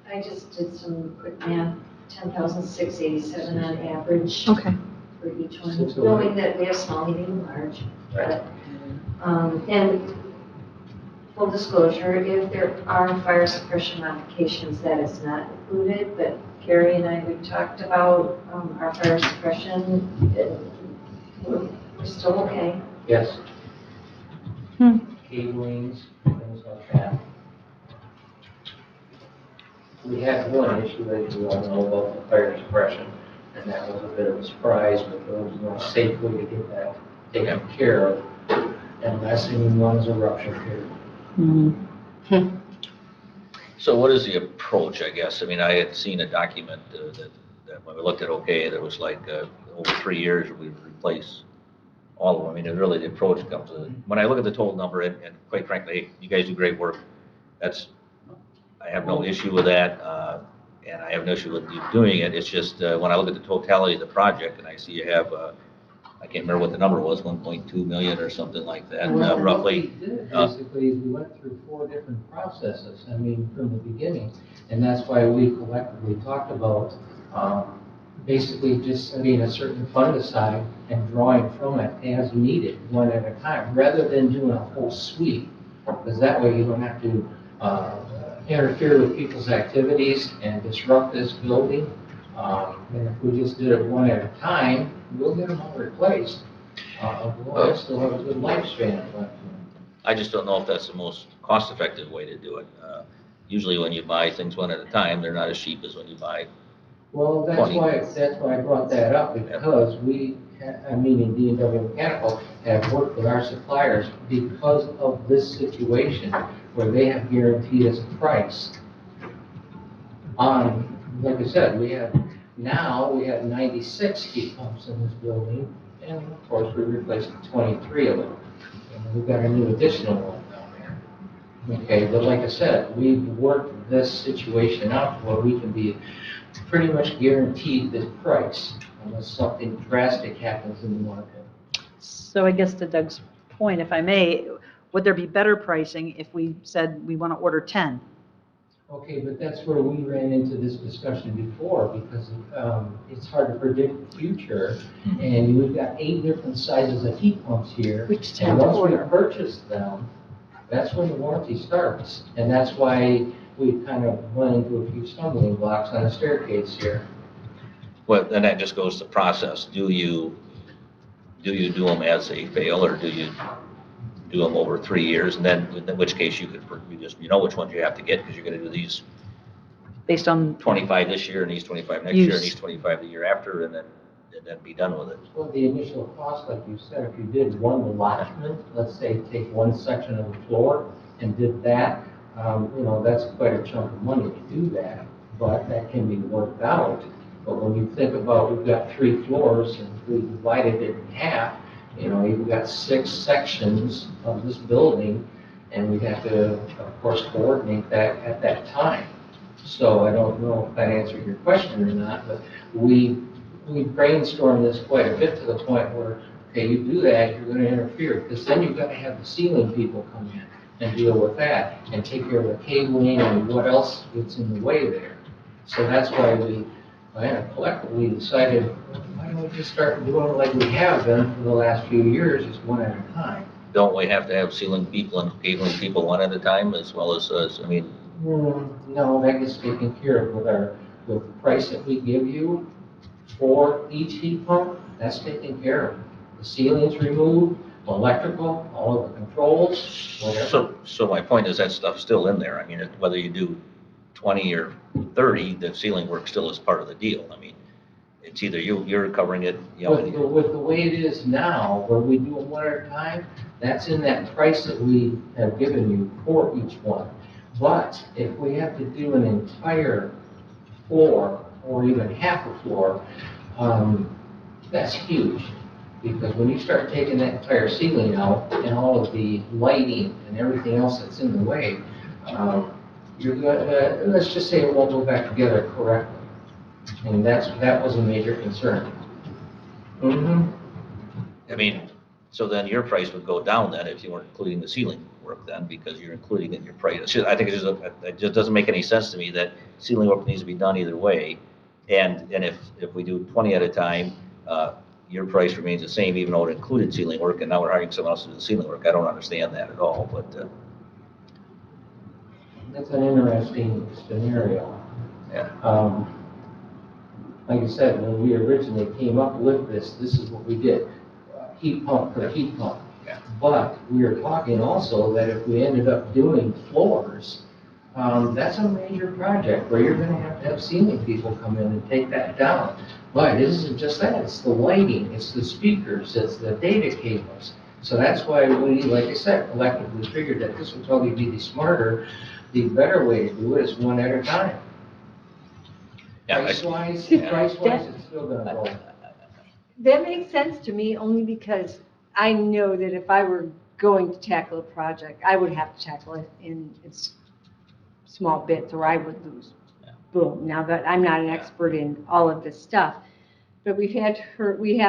I just did some quick math, 10,687 on average Okay. for each one, 608. knowing that we have small, medium, and large. But, and full disclosure, if there are fire suppression modifications, that is not included, but Gary and I, we talked about our fire suppression, and we're still okay. Yes. Hmm. Cablings, things like that. We had one issue, as you all know, about the fire suppression, and that was a bit of a surprise, but there was no safe way to get that taken care of. And last thing we want is a rupture here. Mhm. so what is the approach, I guess? I mean, I had seen a document that when we looked at, okay, there was like over 3 years, we replace all of them. I mean, really, the approach comes, when I look at the total number, and quite frankly, you guys do great work, I have no issue with that, and I have no issue with you doing it. It's just when I look at the totality of the project and I see you have, I can't remember what the number was, 1.2 million or something like that, Well, what roughly. we did basically is we went through 4 different processes, I mean, from the beginning. And that's why we collectively talked about, basically just setting a certain fund aside and drawing from it as needed, one at a time, rather than doing a whole sweep. Because that way you don't have to, interfere with people's activities and disrupt this building. And if we just did it one at a time, we'll get them all replaced. We'll still have a good lifespan, but. I just don't know if that's the most cost-effective way to do it. Usually when you buy things one at a time, they're not as cheap as when you buy. Well, 20. that's why I brought that up, because we, meaning D&W Mechanical, have worked with our suppliers because of this situation where they have guaranteed us a price. Like I said, we have 96 heat pumps in this building, and of course, we replaced 23 of them. And we've got a new additional one down there. Okay, but like I said, we've worked this situation out where we can be pretty much guaranteed this price unless something drastic happens in the market. So I guess to Doug's point, if I may, would there be better pricing if we said we want to order 10? Okay, but that's where we ran into this discussion before, because it's hard to predict the future, and we've got 8 different sizes of heat pumps here. Which And tend to once we order. purchase them, that's when the warranty starts. And that's why we've kind of run into a few stumbling blocks on the staircase here. Well, then that just goes to process. Do you do them as they fail, or do you do them over 3 years? And then, in which case you know which ones you have to get, because you're gonna do these Based on 25 this year and these 25 next year and Use. these 25 the year after, and then be done with it. Well, the initial cost, like you said, if you did one allotment, let's say take one section of the floor and did that, that's quite a chunk of money to do that, but that can be worked out. But when you think about, we've got 3 floors and we divided it in half, you've got 6 sections of this building, and we have to, of course, coordinate that at that time. So I don't know if that answered your question or not, but we brainstormed this quite a bit to the point where, okay, you do that, you're gonna interfere, because then you've got to have the ceiling people come in and deal with that, and take care of the cabling and what else gets in the way there. So that's why we, collectively decided, why don't we just start doing it like we have been for the last few years, just one at a time. Don't we have to have ceiling people and cabling people one at a time, as well as, No, that gets taken care of with with the price that we give you for each heat pump, that's taken care of. The ceiling's removed, electrical, all of the controls, whatever. so my point is that stuff's still in there. I mean, whether you do 20 or 30, the ceiling work still is part of the deal. I mean, it's either you're covering it, With the way it is now, where we do it one at a time, that's in that price that we have given you for each one. But if we have to do an entire floor, or even half a floor, that's huge. Because when you start taking that entire ceiling out and all of the lighting and everything else that's in the way, you're gonna, let's just say it won't go back together correctly. And that was a major concern. I mean, so then your price would go down then if you weren't including the ceiling work then, because you're including it in your price. I think it just doesn't make any sense to me that ceiling work needs to be done either way. And if we do 20 at a time, your price remains the same even though it included ceiling work, and now we're hiring someone else to do the ceiling work. I don't understand that at all, but. That's an interesting scenario. Yeah. Like I said, when we originally came up with this is what we did, heat pump per heat pump. Yeah. But we were talking also that if we ended up doing floors, that's a major project where you're gonna have to have ceiling people come in and take that down. But it isn't just that, it's the lighting, it's the speakers, it's the data cables. So that's why we, like I said, collectively figured that this would probably be the better way to do it is one at a time. Yeah, Price-wise, it's still gonna go. That makes sense to me only because I know that if I were going to tackle a project, I would have to tackle it in its small bits or I would lose. Boom. Now that I'm not an expert in all of this stuff, but we have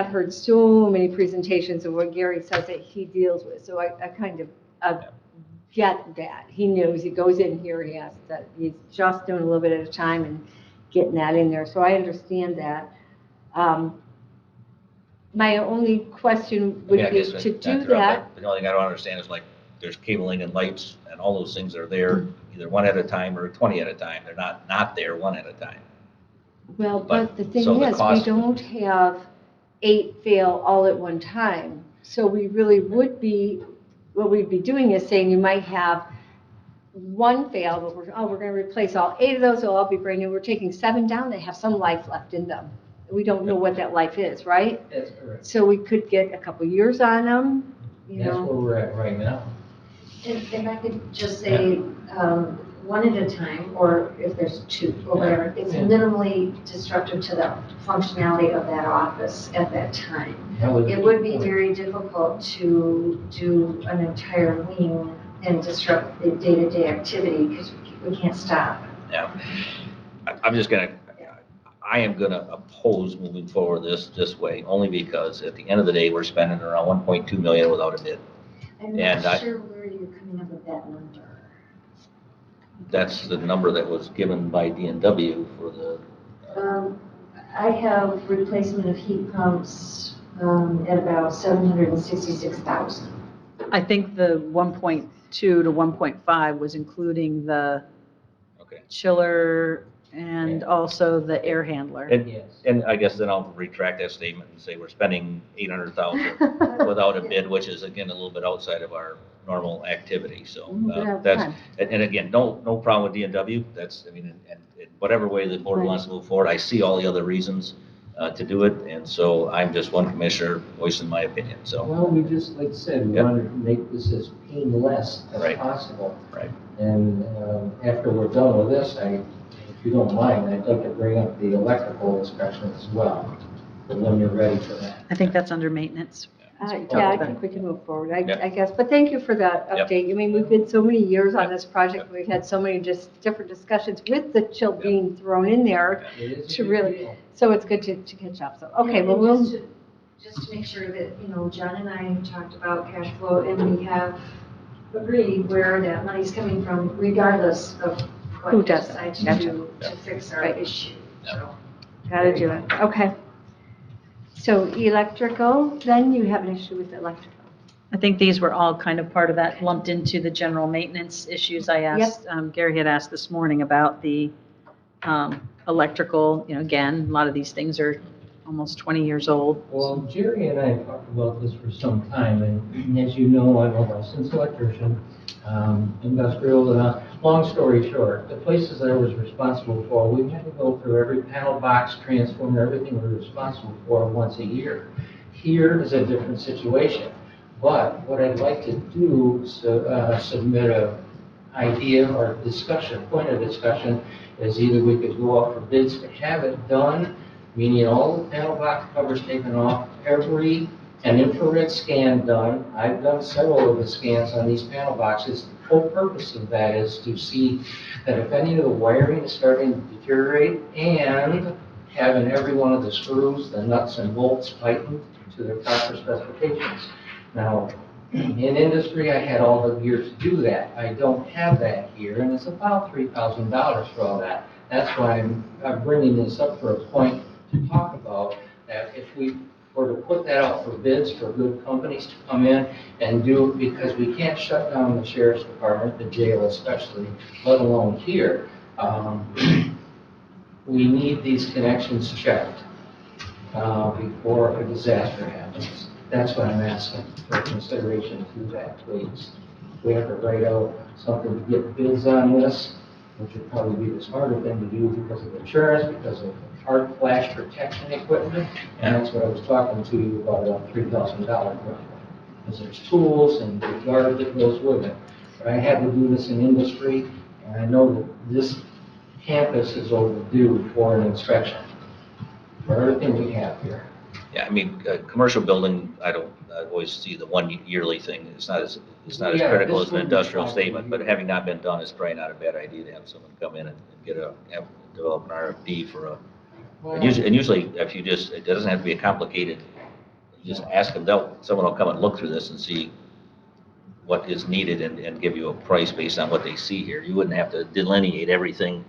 heard so many presentations of what Gary says that he deals with, so I kind of get that. He knows, he goes in here, he's just doing a little bit at a time and getting that in there, so I understand that. My only question would Yeah, I be guess, to not do interrupt, that. but the only thing I don't understand is like, there's cabling and lights and all those things are there, either one at a time or 20 at a time. They're not there one at a time. Well, but the so thing the is, we cost- don't have 8 fail all at one time. So we really would be, what we'd be doing is saying you might have one fail, but we're going to replace all 8 of those, they'll all be brand new. We're taking 7 down, they have some life left in them. We don't know what that life is, right? That's correct. So we could get a couple years on them, you That's know. where we're at right now. If I could just say, one at a time, or if there's 2, or whatever, it's Yeah. minimally disruptive to the functionality of that office at that time. That was It the would be point. very difficult to do an entire wing and disrupt the day-to-day activity, because we can't stop. Yeah. I am gonna oppose moving forward this way, only because at the end of the day, we're spending around 1.2 million without a bid. I'm And not sure where you're coming up with that number. That's the number that was given by DNW for the, I have replacement of heat pumps at about 766,000. I think the 1.2 to 1.5 was including the okay. chiller and also the air handler. Yes. And I guess then I'll retract that statement and say we're spending 800,000 without a bid, which is again, a little bit outside of our normal activity, so Yeah, that's, fine. and again, no problem with DNW, that's, I mean, and whatever way the board Right. wants to move forward, I see all the other reasons to do it, and so I'm just one commissioner voicing my opinion, so. Well, we just, like I said, we Yep. wanted to make this as painless as Right. possible. Right. And after we're done with this, if you don't mind, I'd like to bring up the electrical inspection as well, when you're ready for that. I think that's under maintenance. Yeah, I think we can move forward, Yeah. I guess. But thank you for that Yep. update. I mean, we've been so many years on Yep. this project. We've had so many just different discussions with the chill Yep. being thrown in there. It is a To big really- deal. So it's good to catch up. So, okay, And well, we'll, just to make sure that, John and I have talked about cash flow, and we have agreed where that money's coming from, regardless of what Who we does it. decide to Gotcha. do to fix our Right. issue. So, gotta do it. Okay. So electrical, then you have an issue with electrical. I think these were all kind of part of that lumped into the general maintenance issues I asked. Gary had asked this morning about the electrical, again, a lot of these things are almost 20 years old. Well, Jerry and I talked about this for some time, and as you know, I'm a licensed electrician, industrial, long story short, the places I was responsible for, we had to go through every panel box, transformer, everything we're responsible for once a year. Here is a different situation, but what I'd like to do is submit a idea or discussion, point of discussion, is either we could go out for bids to have it done, meaning all the panel box covers taken off, an infrared scan done. I've done several of the scans on these panel boxes. The whole purpose of that is to see that if any of the wiring is starting to deteriorate, and having every one of the screws, the nuts and bolts tightened to their proper specifications. Now, in industry, I had all the gear to do that. I don't have that here, and it's about $3,000 for all that. That's why I'm bringing this up for a point to talk about, that if we were to put that out for bids for good companies to come in and do, because we can't shut down the sheriff's department, the jail especially, let alone here. We need these connections checked before a disaster happens. That's what I'm asking for consideration to that, please. We have to write out something to get bids on this, which would probably be the smarter thing to do because of insurance, because of hard flash protection equipment. And that's what I was talking to you about $3,000 roughly. Because there's tools and the guard that goes with it. But I had to do this in industry, and I know that this campus is overdue for an inspection for everything we have here. Yeah, I mean, commercial building, I always see the 1 yearly thing, it's not as Yeah, critical this as an one industrial is statement, but fine. having not been done, it's probably not a bad idea to have someone come in and develop an RFP for And usually, if you just, it doesn't have to be a complicated, you just ask them, someone will come and look through this and see what is needed and give you a price based on what they see here. You wouldn't have to delineate everything,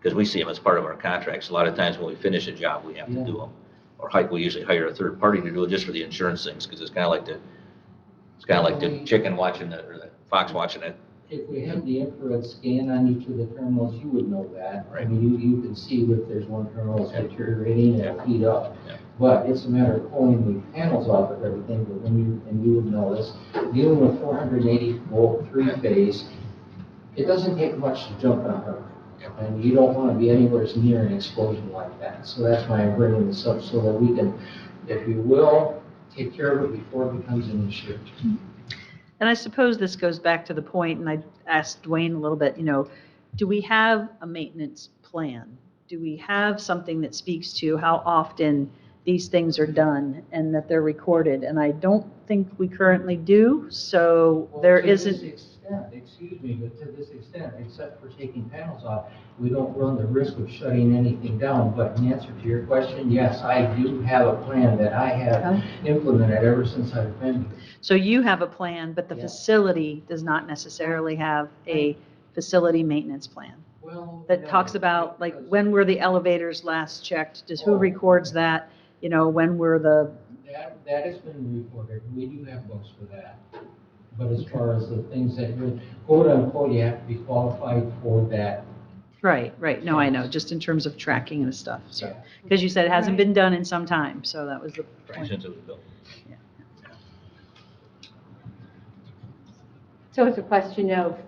because we see them as part of our contracts. A lot of times when we finish a job, we have to do them. Or we usually hire a third party to do it just for the insurance things, because it's kind of like the chicken watching or the fox watching it. If we had the infrared scan on each of the terminals, you would know that. I Right. mean, you can see if there's one terminal that's deteriorating and heat up. Yeah. But it's a matter of pulling the panels off of everything, but and you would know this, dealing with 480 volt three-phase, it doesn't take much to jump on her. And you don't want to be anywhere near an explosion like that. So that's why I'm bringing this up, so that we can, if you will, take care of it before it becomes an issue. And I suppose this goes back to the point, and I asked Dwayne a little bit, do we have a maintenance plan? Do we have something that speaks to how often these things are done and that they're recorded? And I don't think we currently do, so there isn't. To this extent, excuse me, but to this extent, except for taking panels off, we don't run the risk of shutting anything down. But in answer to your question, yes, I do have a plan that I have implemented ever since I've been here. So you have a plan, but the facility does not necessarily have a facility maintenance plan Well, that no, talks about, like, because when were the elevators last checked? Who records that? When were the, that has been reported. We do have books for that. But as far as the things that you're, quote unquote, you have to be qualified for that. right, no, I know, just in terms of tracking and stuff, so. Yeah. Because you said it hasn't been done in some time, so that was the Right, point. since it was built. So it's a question of,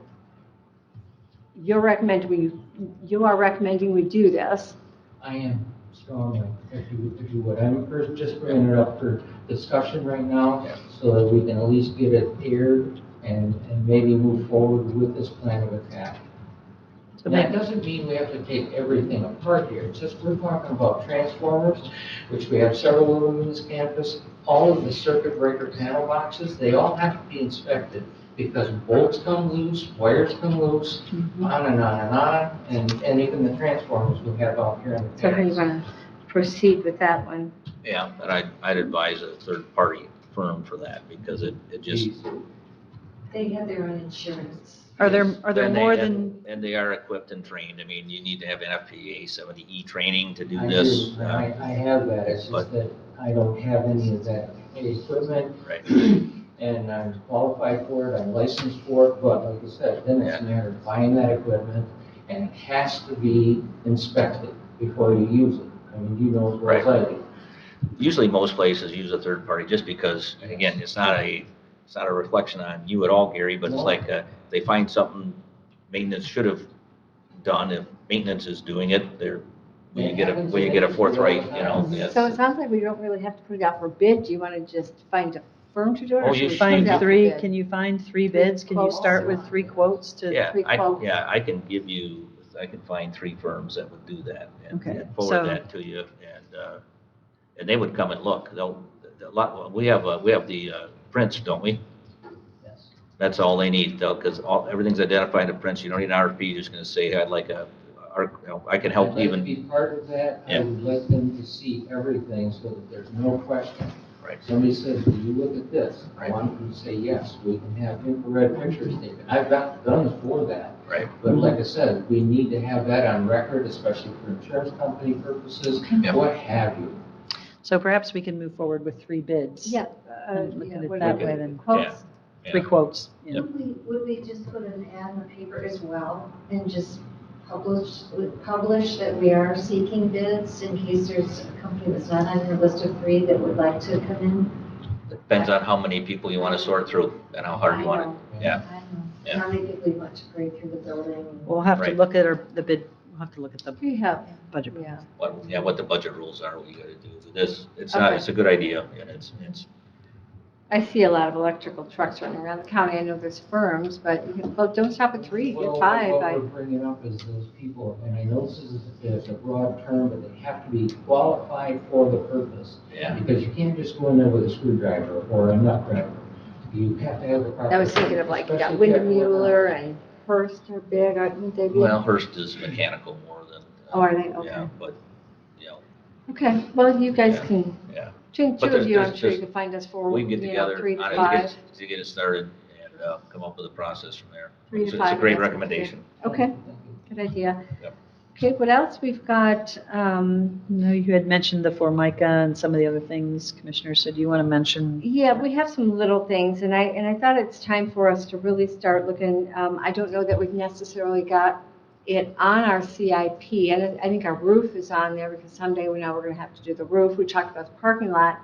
you are recommending we do this. I am strongly, if you would. I'm just bringing it up for discussion right now, so that we can at least get it aired and maybe move forward with this plan of attack. So And that maybe, doesn't mean we have to take everything apart here. It's just we're talking about transformers, which we have several of them in this campus. All of the circuit breaker panel boxes, they all have to be inspected, because bolts come loose, wires come loose, on and on and on, and even the transformers we have out here on the So how you campus. want to proceed with that one? Yeah, and I'd advise a third-party firm for that, because it just. They have their own insurance. are there And more than, And they are equipped and trained. I mean, you need to have NFPA 70E training to do I this. do. I have that, it's just that I don't have any of that equipment, Right. and I'm qualified for it, I'm licensed for it, but like I said, then it's a matter of buying that equipment, and it has to be inspected before you use it. I mean, you know as well as I do. Usually most places use a third party just because, again, it's not a reflection on you at all, Gary, but it's No. like, they find something maintenance should have done. If maintenance is doing it, will you get a forthright, yes. So it sounds like we don't really have to put it out for bid. Do you want to just find a firm to do it? Oh, or you should we should. put it find out for three, bid? can you find 3 bids? Can you quotes? start with 3 quotes to? Yeah, 3 quotes? I can I can find 3 firms that would do that and Okay, and so- forward that to you, and they would come and look. We have the prints, don't we? Yes. That's all they need, though, because everything's identified in prints. You don't need an RFP, you're just gonna say, I'd like I can help I'd like to even, be part of that. I Yeah. would like them to see everything so that there's no question. right, Somebody says, will you look at this? I Right. want them to say, yes, we can have infrared pictures taken. I've got guns for that. right. But like I said, we need to have that on record, especially for insurance company purposes, Yep. what have you. So perhaps we can move forward with 3 bids. Yeah. Look yeah, at it what that about way then. Quotes? Yeah. 3 quotes, Yep. Would we just put an ad in the paper as well and just publish that we are seeking bids in case there's a company that's not on your list of 3 that would like to come in? Depends on how many people you want to sort through and how hard you want it. Yeah, I know. Yeah. How many people you want to bring through the building? We'll have to Right. look at the bid, we'll have to look at the We have, budget. yeah. what the budget rules are, what you gotta do. But it's Okay. a good idea, and it's, I see a lot of electrical trucks running around the county. I know there's firms, but well, don't stop at 3, get 5. What we're bringing up is those people, and I know this is a broad term, but they have to be qualified for the purpose. yeah. Because you can't just go in there with a screwdriver or a nut driver. You have to have the proper. I was thinking of like, yeah, especially if you have to work on- Windermuller and Hearst are big, aren't they? Big? Well, Hearst is mechanical more than. Oh, are they? Okay. Yeah, but Okay, well, you guys Yeah, can, yeah. between two But of you, I'm there's sure you just- can find us for, We can get you know, together 3 to on it 5. to get it started and come up with a process from there. 3 to It's 5. a great that's okay. recommendation. Okay, good idea. Yep. Okay, what else? We've got, No, you had mentioned the Formica and some of the other things, Commissioner, so do you want to mention? yeah, we have some little things, and I thought it's time for us to really start looking. I don't know that we've necessarily got it on our CIP, and I think our roof is on there because someday we know we're going to have to do the roof. We talked about the parking lot,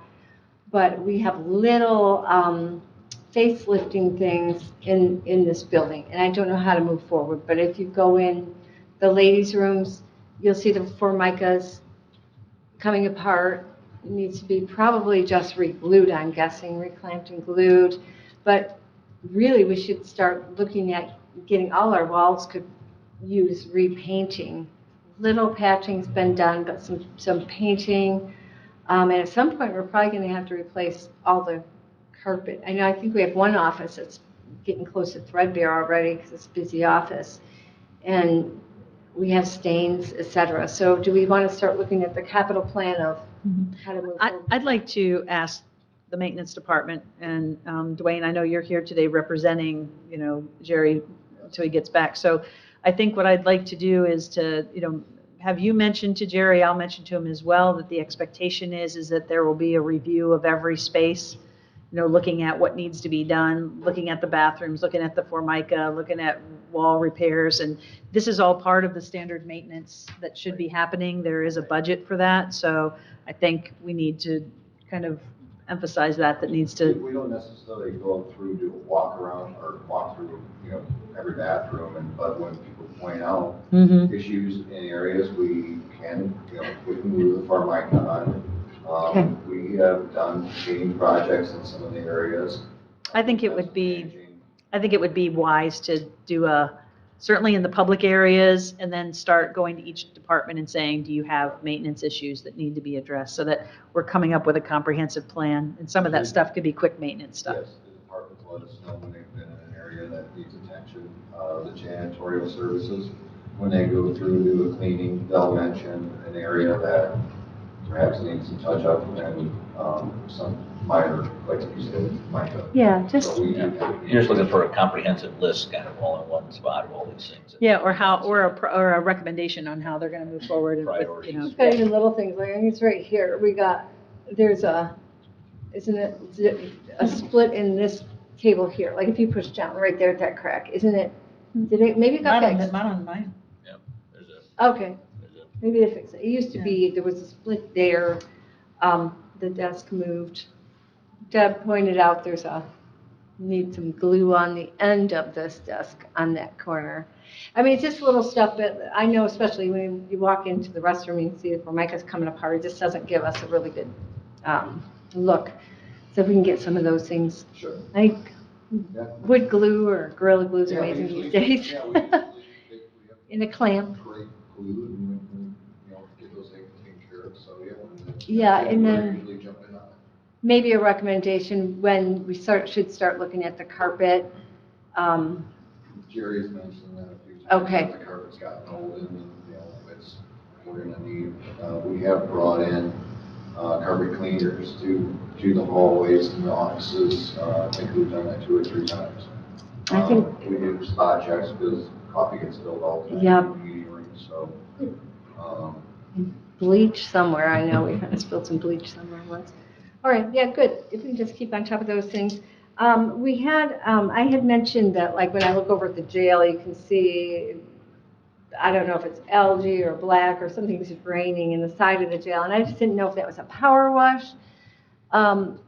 but we have little facelifting things in this building, and I don't know how to move forward. But if you go in the ladies' rooms, you'll see the Formicas coming apart. It needs to be probably just re-glued, I'm guessing, reclamped and glued. But really, we should start looking at getting all our walls could use repainting. Little patching's been done, but some painting. And at some point, we're probably going to have to replace all the carpet. I think we have one office that's getting close to threadbare already because it's a busy office. And we have stains, et cetera. So do we want to start looking at the capital plan of how to move forward? I'd like to ask the maintenance department, and Dwayne, I know you're here today representing, you know, Jerry until he gets back. So I think what I'd like to do is to, you know, have you mention to Jerry, I'll mention to him as well, that the expectation is that there will be a review of every space, you know, looking at what needs to be done, looking at the bathrooms, looking at the Formica, looking at wall repairs, and this is all part of the standard maintenance that should be happening. There is a budget for that, so I think we need to kind of emphasize that needs to. We don't necessarily go through, do a walk around or walk through, you know, every bathroom, but when people point out Mhm. issues in areas, we can, you know, we can move the Formica on. We have done painting projects in some of the areas. I think it would be wise to do certainly in the public areas, and then start going to each department and saying, do you have maintenance issues that need to be addressed, so that we're coming up with a comprehensive plan. And some of that stuff could be quick maintenance stuff. Yes, the departments let us know when they've been in an area that needs attention. The janitorial services, when they go through, do a cleaning, they'll mention an area that perhaps needs some touch up and some minor, like you said, mica. Yeah, just, So we do Yeah. that. You're just looking for a comprehensive list kind of all in one spot of all these things. Yeah, or a recommendation on how they're going to move forward with, you know. we've got even little things, like, I think it's right here, there's isn't it a split in this table here, like if you push down right there at that crack, isn't it, maybe it got fixed? Not on mine. There's a, Okay, maybe they fixed it. It used to be, there was a split there, the desk moved. Deb pointed out need some glue on the end of this desk on that corner. I mean, it's just little stuff, but I know especially when you walk into the restroom and you see the Formica's coming apart, it just doesn't give us a really good look. So if we can get some of those things, Sure. like Yeah. wood glue or Gorilla Glue is Yeah, amazing usually- these days. Yeah, we have In a clamp. great glue and we can, you know, get those things taken care of, so yeah. Yeah, and we then- usually jump in on it. Maybe a recommendation when we should start looking at the carpet. Jerry's mentioned that a few times. Okay. The carpet's gotten old and, you know, we're gonna need, we have brought in, carpet cleaners to the hallways and the offices. I think we've done that 2 or 3 times. I think- We do spot checks because coffee gets spilled all the time. Yep. In the meeting rooms, so, Bleach somewhere, I know we kind of spilled some bleach somewhere once. All right, yeah, good, if we can just keep on top of those things. I had mentioned that, like, when I look over at the jail, you can see, I don't know if it's algae or black or something's draining in the side of the jail, and I just didn't know if that was a power wash. that's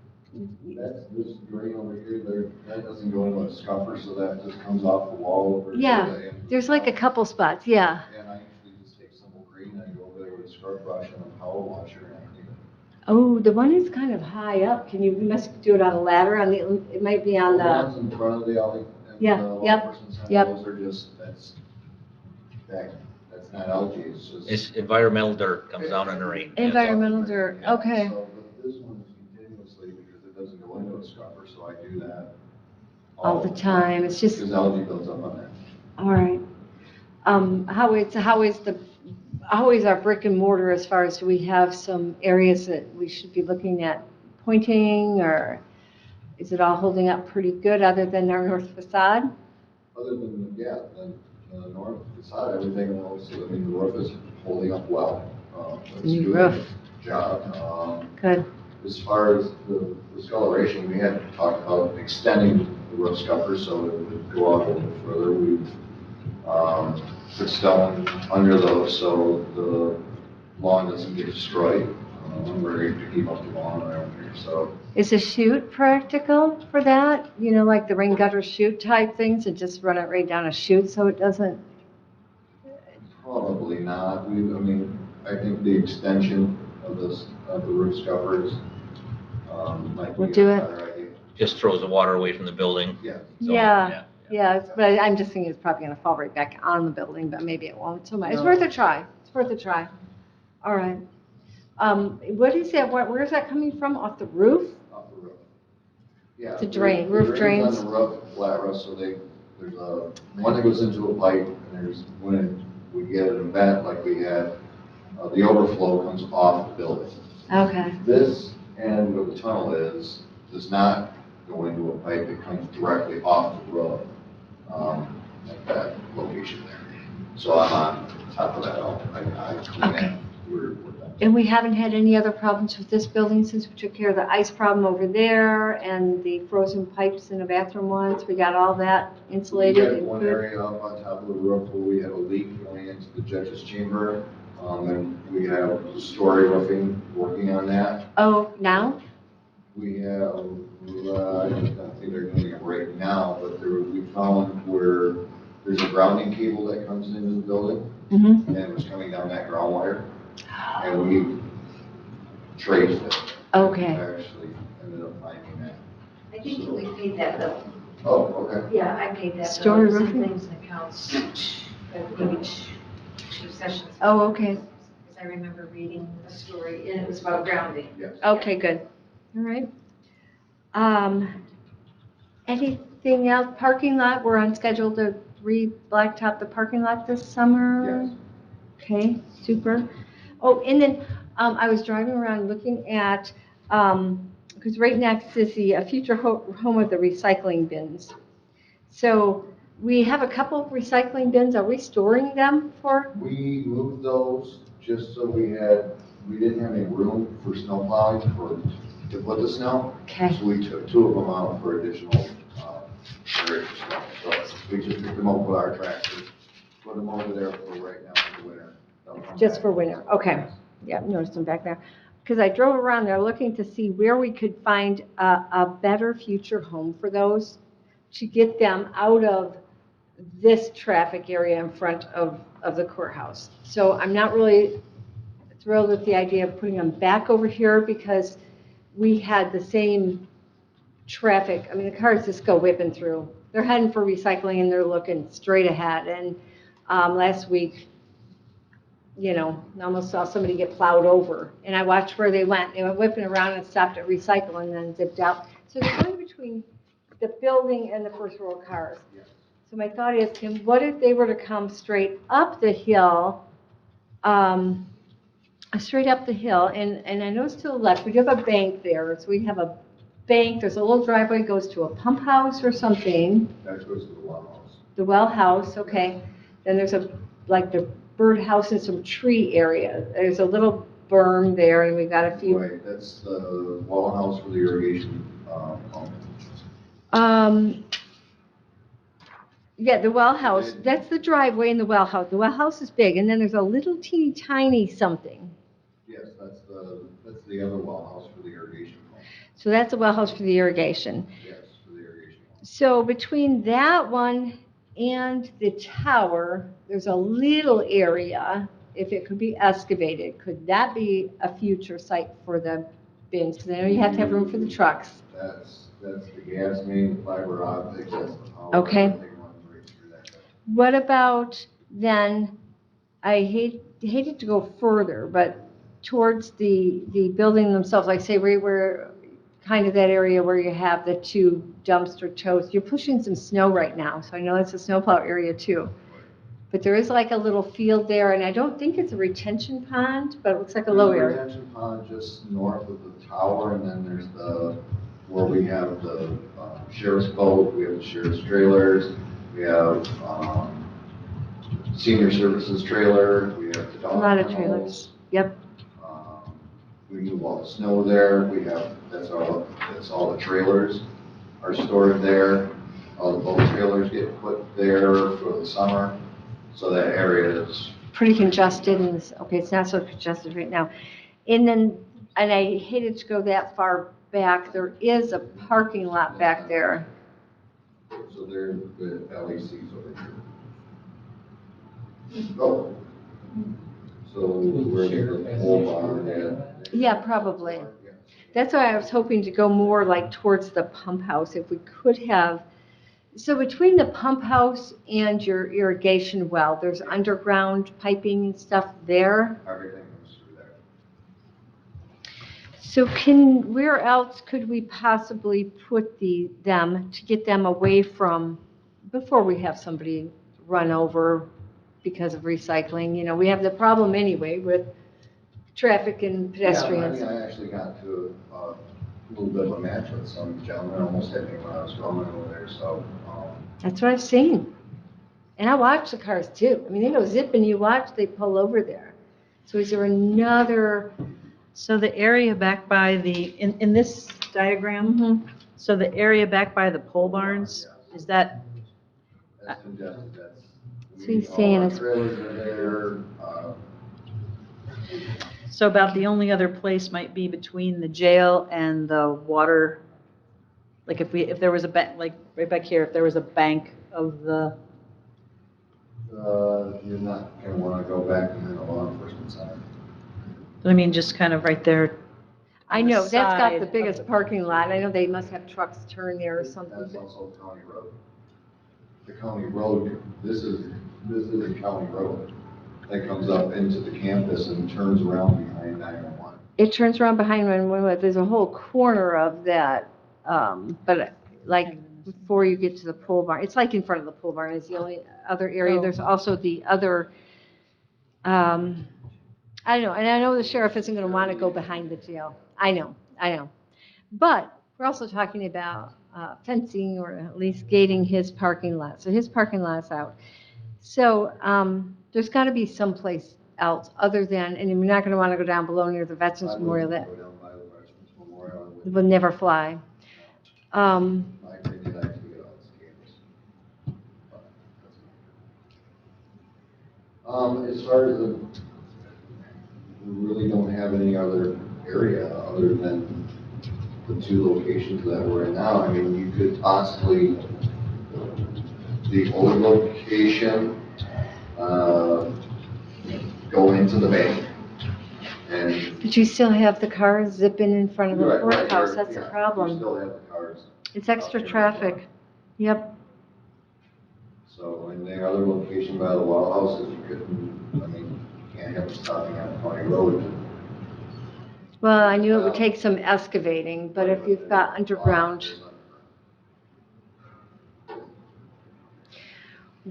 this drain over here, that doesn't go into a scuffer, so that just comes off the wall over. to Yeah, the end. there's like a couple spots, yeah. And I usually just take simple green, I go over there with a scrub brush and a power washer and I clean it. Oh, the one is kind of high up, you must do it on a ladder, it might be on The the, ones in front of the alley, and Yeah, the law yep, enforcement center, yep. those are just, that's not algae, it's just. it's environmental dirt comes down in the rain. That's all. environmental dirt, Yeah, okay. So, but this one is continuously, because it doesn't go into a scuffer, so I do that. All the time, it's just, Because algae builds up on that. all right. How is the always our brick and mortar as far as do we have some areas that we should be looking at pointing, or is it all holding up pretty good other than our north facade? Other than, yeah, the north facade, everything else, I mean, the roof is holding up well. It's New doing roof. its job. Good. As far as the discoloration, we had talked about extending the roof scuffers so it would go out a little further. We've put stone under those so the lawn doesn't get destroyed. We're ready to keep up the lawn around here, so. Is a chute practical for that? You know, like the rain gutter chute type things, and just run it right down a chute so it doesn't? Probably not. I mean, I think the extension of the roof scuffers, might be We'll a do it. better idea. Just throws the water away from the building. Yeah. So, Yeah. Yeah, but I'm just thinking it's probably going to fall right back on the building, but maybe it won't so much. It's worth a try. It's worth a try. All right. What is that? Where's that coming from? Off the roof? Off the roof. Yeah. To drain, roof the drains? On the roof, flat roof, so there's one that goes into a pipe, and there's, when we get an event like we had, the overflow comes off the building. Okay. This end where the tunnel is, does not go into a pipe, it comes directly off the roof, at that location there. So I'm on top of that, I clean Okay. it. We're done. And we haven't had any other problems with this building since we took care of the ice problem over there and the frozen pipes in the bathroom once. We got all that insulated We had and one good. area up on top of the roof where we had a leak going into the judge's chamber, and we have story roofing working on that. Oh, now? We have, I don't think they're doing it right now, but we found where there's a grounding cable that comes into the building, Mm-hmm. and it was coming down that ground wire, and we traced it. Okay. We actually ended up finding that. I think we paid that bill. Oh, okay. Yeah, I paid that bill. Story Some roofing? things and accounts, maybe two sessions. Oh, okay. Because I remember reading a story, and it was about grounding. Yes. Okay, good. All right. Anything else? Parking lot, we're on schedule to re-blacktop the parking lot this summer? Yes. Okay, super. Oh, and then I was driving around looking at, because right next is the future home of the recycling bins. So we have a couple of recycling bins. Are we storing them for? We moved those just so we didn't have any room for snow plowing to put the snow. Okay. So we took two of them out for additional, storage of snow. So we just picked them up with our tractors, put them over there for right now for the winter. They'll come Just back. for winter, okay. Yeah, noticed them back there. Because I drove around there looking to see where we could find a better future home for those, to get them out of this traffic area in front of the courthouse. So I'm not really thrilled with the idea of putting them back over here because we had the same traffic. I mean, the cars just go whipping through. They're heading for recycling and they're looking straight ahead. And last week, you know, I almost saw somebody get plowed over. And I watched where they went. They went whipping around and stopped at recycle and then zipped out. So they're going between the building and the first row of cars. So my thought is, Tim, what if they were to come straight up the hill, and I noticed to the left, we do have a bank there. So we have a bank, there's a little driveway, goes to a pump house or something. That goes to the well house. The well house, okay. Then there's like the bird house and some tree area. There's a little berm there, and we've got a few. Right, that's the well house for the irrigation, pump. Yeah, the well house, that's the driveway and the well house. The well house is big, and then there's a little teeny tiny something. Yes, that's the other well house for the irrigation pump. So that's the well house for the irrigation. Yes, for the irrigation pump. So between that one and the tower, there's a little area, if it could be excavated, could that be a future site for the bins? Because I know you have to have room for the trucks. That's the gas main, the fiber optics, that's the power. Okay. Everything runs right through that. What about then, I hated to go further, but towards the building themselves, like say we were kind of that area where you have the two dumpster totes, you're pushing some snow right now, so I know it's a snowplow area too. But there is like a little field there, and I don't think it's a retention pond, but it looks like a There's low a area. retention pond just north of the tower, and then there's where we have the sheriff's boat, we have the sheriff's trailers, we have, senior services trailer, we have the A dog lot of kennels. trailers. Yep. We move all the snow there, that's all the trailers are stored there. All the boat trailers get put there for the summer, so that area is, Pretty congested and, okay, it's not so congested right now. And then, and I hated to go that far back, there is a parking lot back there. so they're the LECs over here. Oh. So where's the whole barn at? Yeah, probably. Yeah. That's why I was hoping to go more like towards the pump house, if we could have. So between the pump house and your irrigation well, there's underground piping and stuff there. Everything goes through there. So where else could we possibly put them to get them away from, before we have somebody run over because of recycling? You know, we have the problem anyway with traffic and pedestrians. Yeah, I actually got to a little bit of a match with some gentleman, almost hit me when I was going over there, so. That's what I've seen. And I watch the cars too. I mean, they go zipping, you watch, they pull over there. So is there another? So the area back by in this diagram, so the area back by the pole barns, is that, That's congested, that's. So he's saying all our it's- trailers are there, so about the only other place might be between the jail and the water? Like if there was a bank, like right back here, if there was a bank of the, you're not gonna wanna go back in the law enforcement center. I mean, just kind of right there. I on the know, that's got side the of biggest parking lot. I know they must have trucks turn there or something. That's also county road. The county road, this is a county road that comes up into the campus and turns around behind 911. It turns around behind one, there's a whole corner of that, but like before you get to the pole barn, it's like in front of the pole barn is the only other area. Oh. There's also the other, I don't know, and I know the sheriff isn't gonna wanna go behind the jail. I know. But we're also talking about fencing or at least gating his parking lot. So his parking lot's out. So there's gotta be someplace else other than, and you're not gonna wanna go down below near the Veterans Memorial, that Go down by the Veterans Memorial. will never fly. My opinion, I have to get all this campus. As far as we really don't have any other area other than the two locations that we're in now. I mean, you could possibly, the old location, go into the bank and. But you still have the cars zipping in front of the Right, right, courthouse, there, that's the yeah, You problem. still have the cars. It's extra traffic. Yep. So in the other location by the well houses, you couldn't, I mean, you can't have them stopping on County Road. Well, I knew it would take some excavating, but if you've got underground,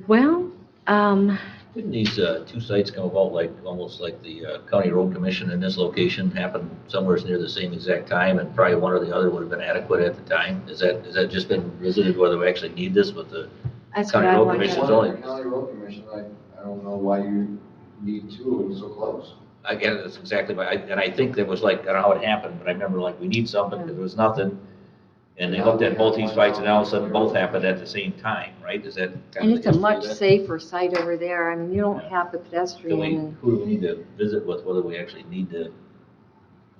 well, Didn't these two sites come about like, almost like the county road commission in this location happened somewhere near the same exact time, and probably one or the other would have been adequate at the time? Is that just been visited, whether we actually need this with the that's what County I Road wanted. Commission's Well, only- the County Road Commission, I don't know why you need two of them so close. Again, that's exactly why, and I think there was like, I don't know how it happened, but I remember like, we need something, because there was nothing. And they looked at both these sites, and all of a sudden, both happened at the same time, right? Is that kind And of it's the a history much of that? safer site over there. I mean, you don't have the pedestrian. Who do we need to visit with, whether we actually need to Well,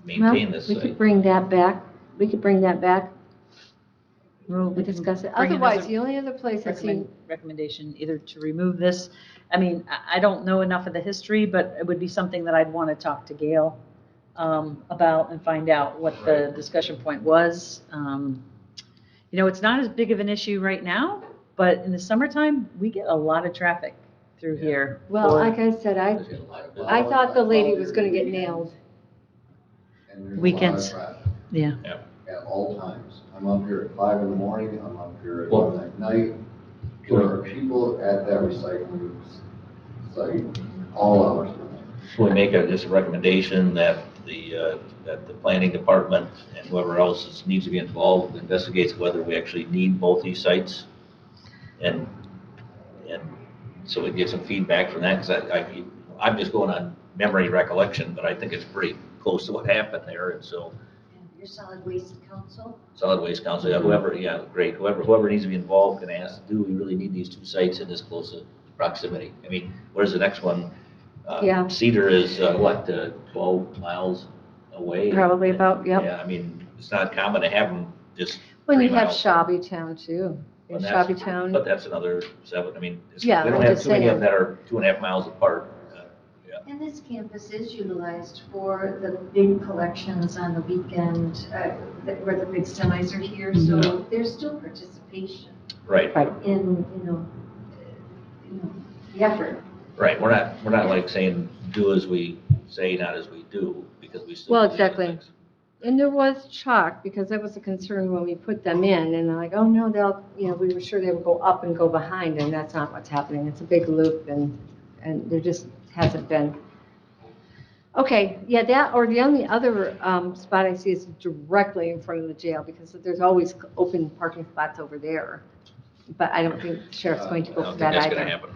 maintain this we could site? bring that back. We could bring that back. Well, We discuss it. bring Otherwise, another the only other place I've seen, recommendation, either to remove this. I mean, I don't know enough of the history, but it would be something that I'd want to talk to Gail about and find out what the discussion point was. You know, it's not as big of an issue right now, but in the summertime, we get a lot of traffic through here. well, for- like I said, I thought the lady was gonna get nailed. And there's a lot of Weekends. traffic Yeah. at all times. I'm up here at 5 in the morning, I'm up here at Well- 1 at night. There are people at that recycling site, all hours of the night. Can we make just a recommendation that the planning department and whoever else needs to be involved investigates whether we actually need both these sites? And so we get some feedback from that, because I'm just going on memory recollection, but I think it's pretty close to what happened there, and so Your solid waste council? Solid Waste Council, yeah, whoever, yeah, great, whoever needs to be involved can ask, do we really need these two sites in this close proximity? I mean, where's the next one? Yeah. Cedar is, 12 miles away? Probably about, yep. Yeah, I mean, it's not common to have them just When you 3 have miles. Shelby Town too. In But Shelby that's- Town, But that's another 7, I mean, Yeah, we don't I'm have just too many of saying. them that are 2.5 miles apart. And this campus is utilized for the big collections on the weekend, where the big semis are here, so there's still participation Right, in, the effort. right, we're not like saying, do as we say, not as we do, because we still. Well, believe in exactly. things. and there was chalk, because that was a concern when we put them in, and they're like, oh no, we were sure they would go up and go behind, and that's not what's happening. It's a big loop, and there just hasn't been. Okay, yeah, that, or the only other spot I see is directly in front of the jail, because there's always open parking spots over there. But I don't think the sheriff's going to I go don't for think that that's gonna either. happen.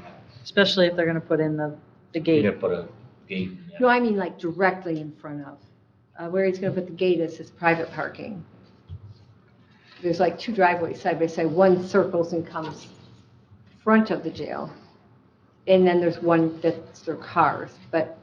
Especially if they're going to put in the You're gate. gonna put a gate. No, I mean like directly in front of. Where he's gonna put the gate is his private parking. There's like two driveways side by side. One circles and comes front of the jail. And then there's one that's their cars. But,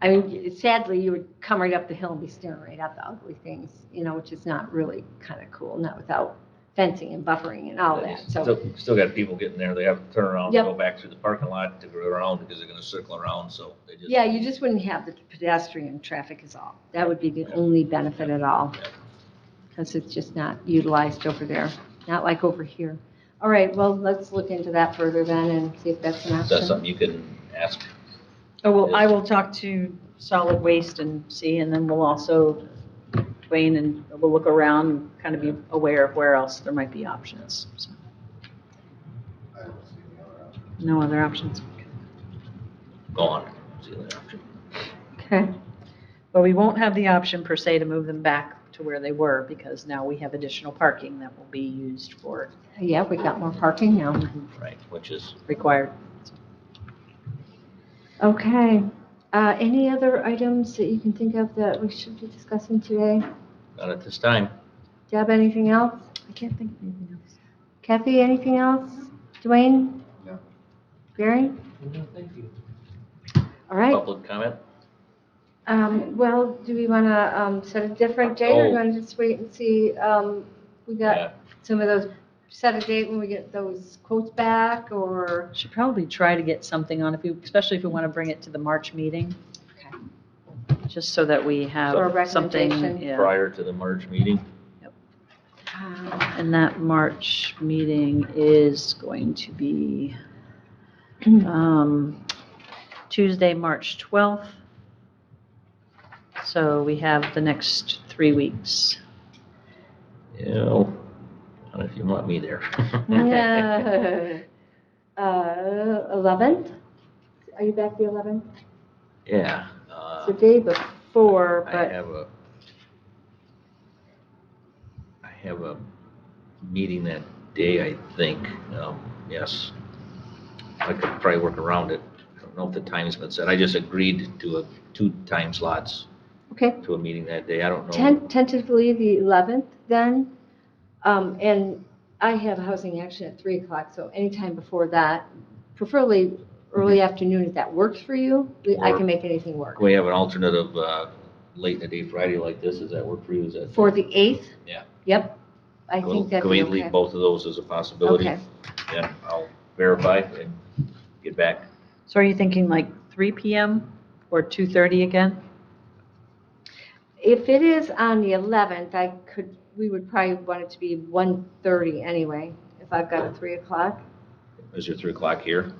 I mean, sadly, you would come right up the hill and be staring right at the ugly things, which is not really kind of cool, not without fencing and buffering and all that, so. Still got people getting there, they have to turn around and Yep. go back through the parking lot to go around, because they're gonna circle around, so they just. Yeah, you just wouldn't have the pedestrian traffic is all. That would be the only benefit at all. Because it's just not utilized over there, not like over here. All right, well, let's look into that further then and see if that's an Is option. that something you can ask? Oh, well, I will talk to Solid Waste and see, and then we'll also, Dwayne, and we'll look around and kind of be aware of where else there might be options. So, I don't see any other option. no other options. Go on, see the option. Okay, But we won't have the option per se to move them back to where they were, because now we have additional parking that will be used for yeah, we got more parking now. Right, which is, required. Okay, any other items that you can think of that we should be discussing today? not at this time. Deb, anything else? I can't think of anything else. Kathy, anything else? Dwayne? No. Barry? No, thank you. All right. Public comment? Well, do we want to set a different date, or do you Oh. want to just wait and see? We Yeah. got some of those, set a date when we get those quotes back, or? Should probably try to get something on, especially if we want to bring it to the March meeting, just so that we For a have something. recommendation. Yeah. Prior to the March meeting? And that March meeting is going to be Tuesday, March 12th. So we have the next 3 weeks. Not if you want me there. Yeah. 11th? Are you back the 11th? Yeah. It's the day before, I but, have a meeting that day, I think, yes. I could probably work around it. I don't know if the time's been set. I just agreed to 2 time slots okay. to a meeting that day. I don't know. Tentatively the 11th then, and I have housing action at 3 o'clock, so anytime before that, preferably early afternoon, if that works for you, I Or- can make anything work. Can we have an alternative, late in the day Friday like this? Does that work for you? Is that? For the 8th? Yeah. Yep, I think that'd Can we be okay. leave both of those as a possibility? Okay. Yeah, I'll verify and get back. So are you thinking like 3 PM or 2:30 again? If it is on the 11th, we would probably want it to be 1:30 anyway, if I've got a 3 o'clock. Is your 3 o'clock here?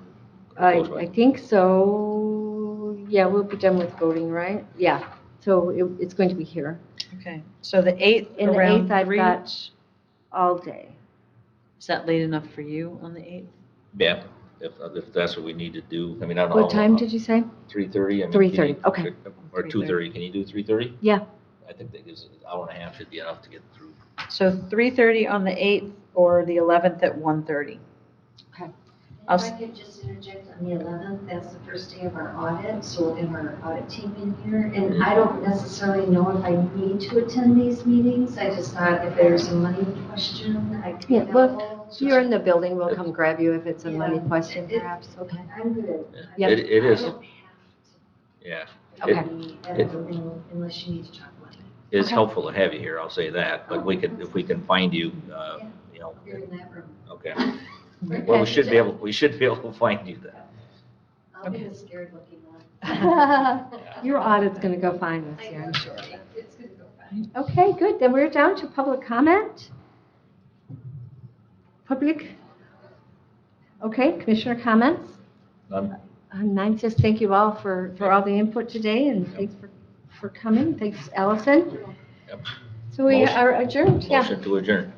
I think so, yeah, we'll be done with voting, right? Yeah, so it's going to be here. Okay, so the 8th And the around 8th, I've 3? got all day. Is that late enough for you on the 8th? Yeah, if that's what we need to do. I mean, I don't know. What time did you say? 3:30? I mean, 3:30, okay. Or 2:30, can you do 3:30? Yeah. I think that gives an hour and a half should be enough to get through. So 3:30 on the 8th or the 11th at 1:30. If I could just interject on the 11th, that's the first day of our audit, so we'll get our audit team in here. And I don't necessarily know if I need to attend these meetings. I just thought if there's a money question, I could. Yeah, well, if you're in the building, we'll come grab you if it's a money Yeah. question perhaps, okay. I'm good. Yep. It is, I don't have yeah. to Okay. be at a building unless you need to talk money. It's Okay. helpful to have you here, I'll say that, but if we can find you, you know, You're in that room. okay. Well, we should be able to find you then. I'll be the scared looking one. Your audit's gonna go fine this year, I'm sure. It's gonna go fine. Okay, good, then we're down to public comment. Public? Okay, commissioner comments? None? Mine says thank you all for all the input today, and thanks for coming. Thanks, Allison. Yep. So we Motion. are adjourned, yeah. Motion to adjourn.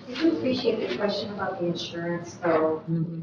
I do appreciate the question about the insurance, though.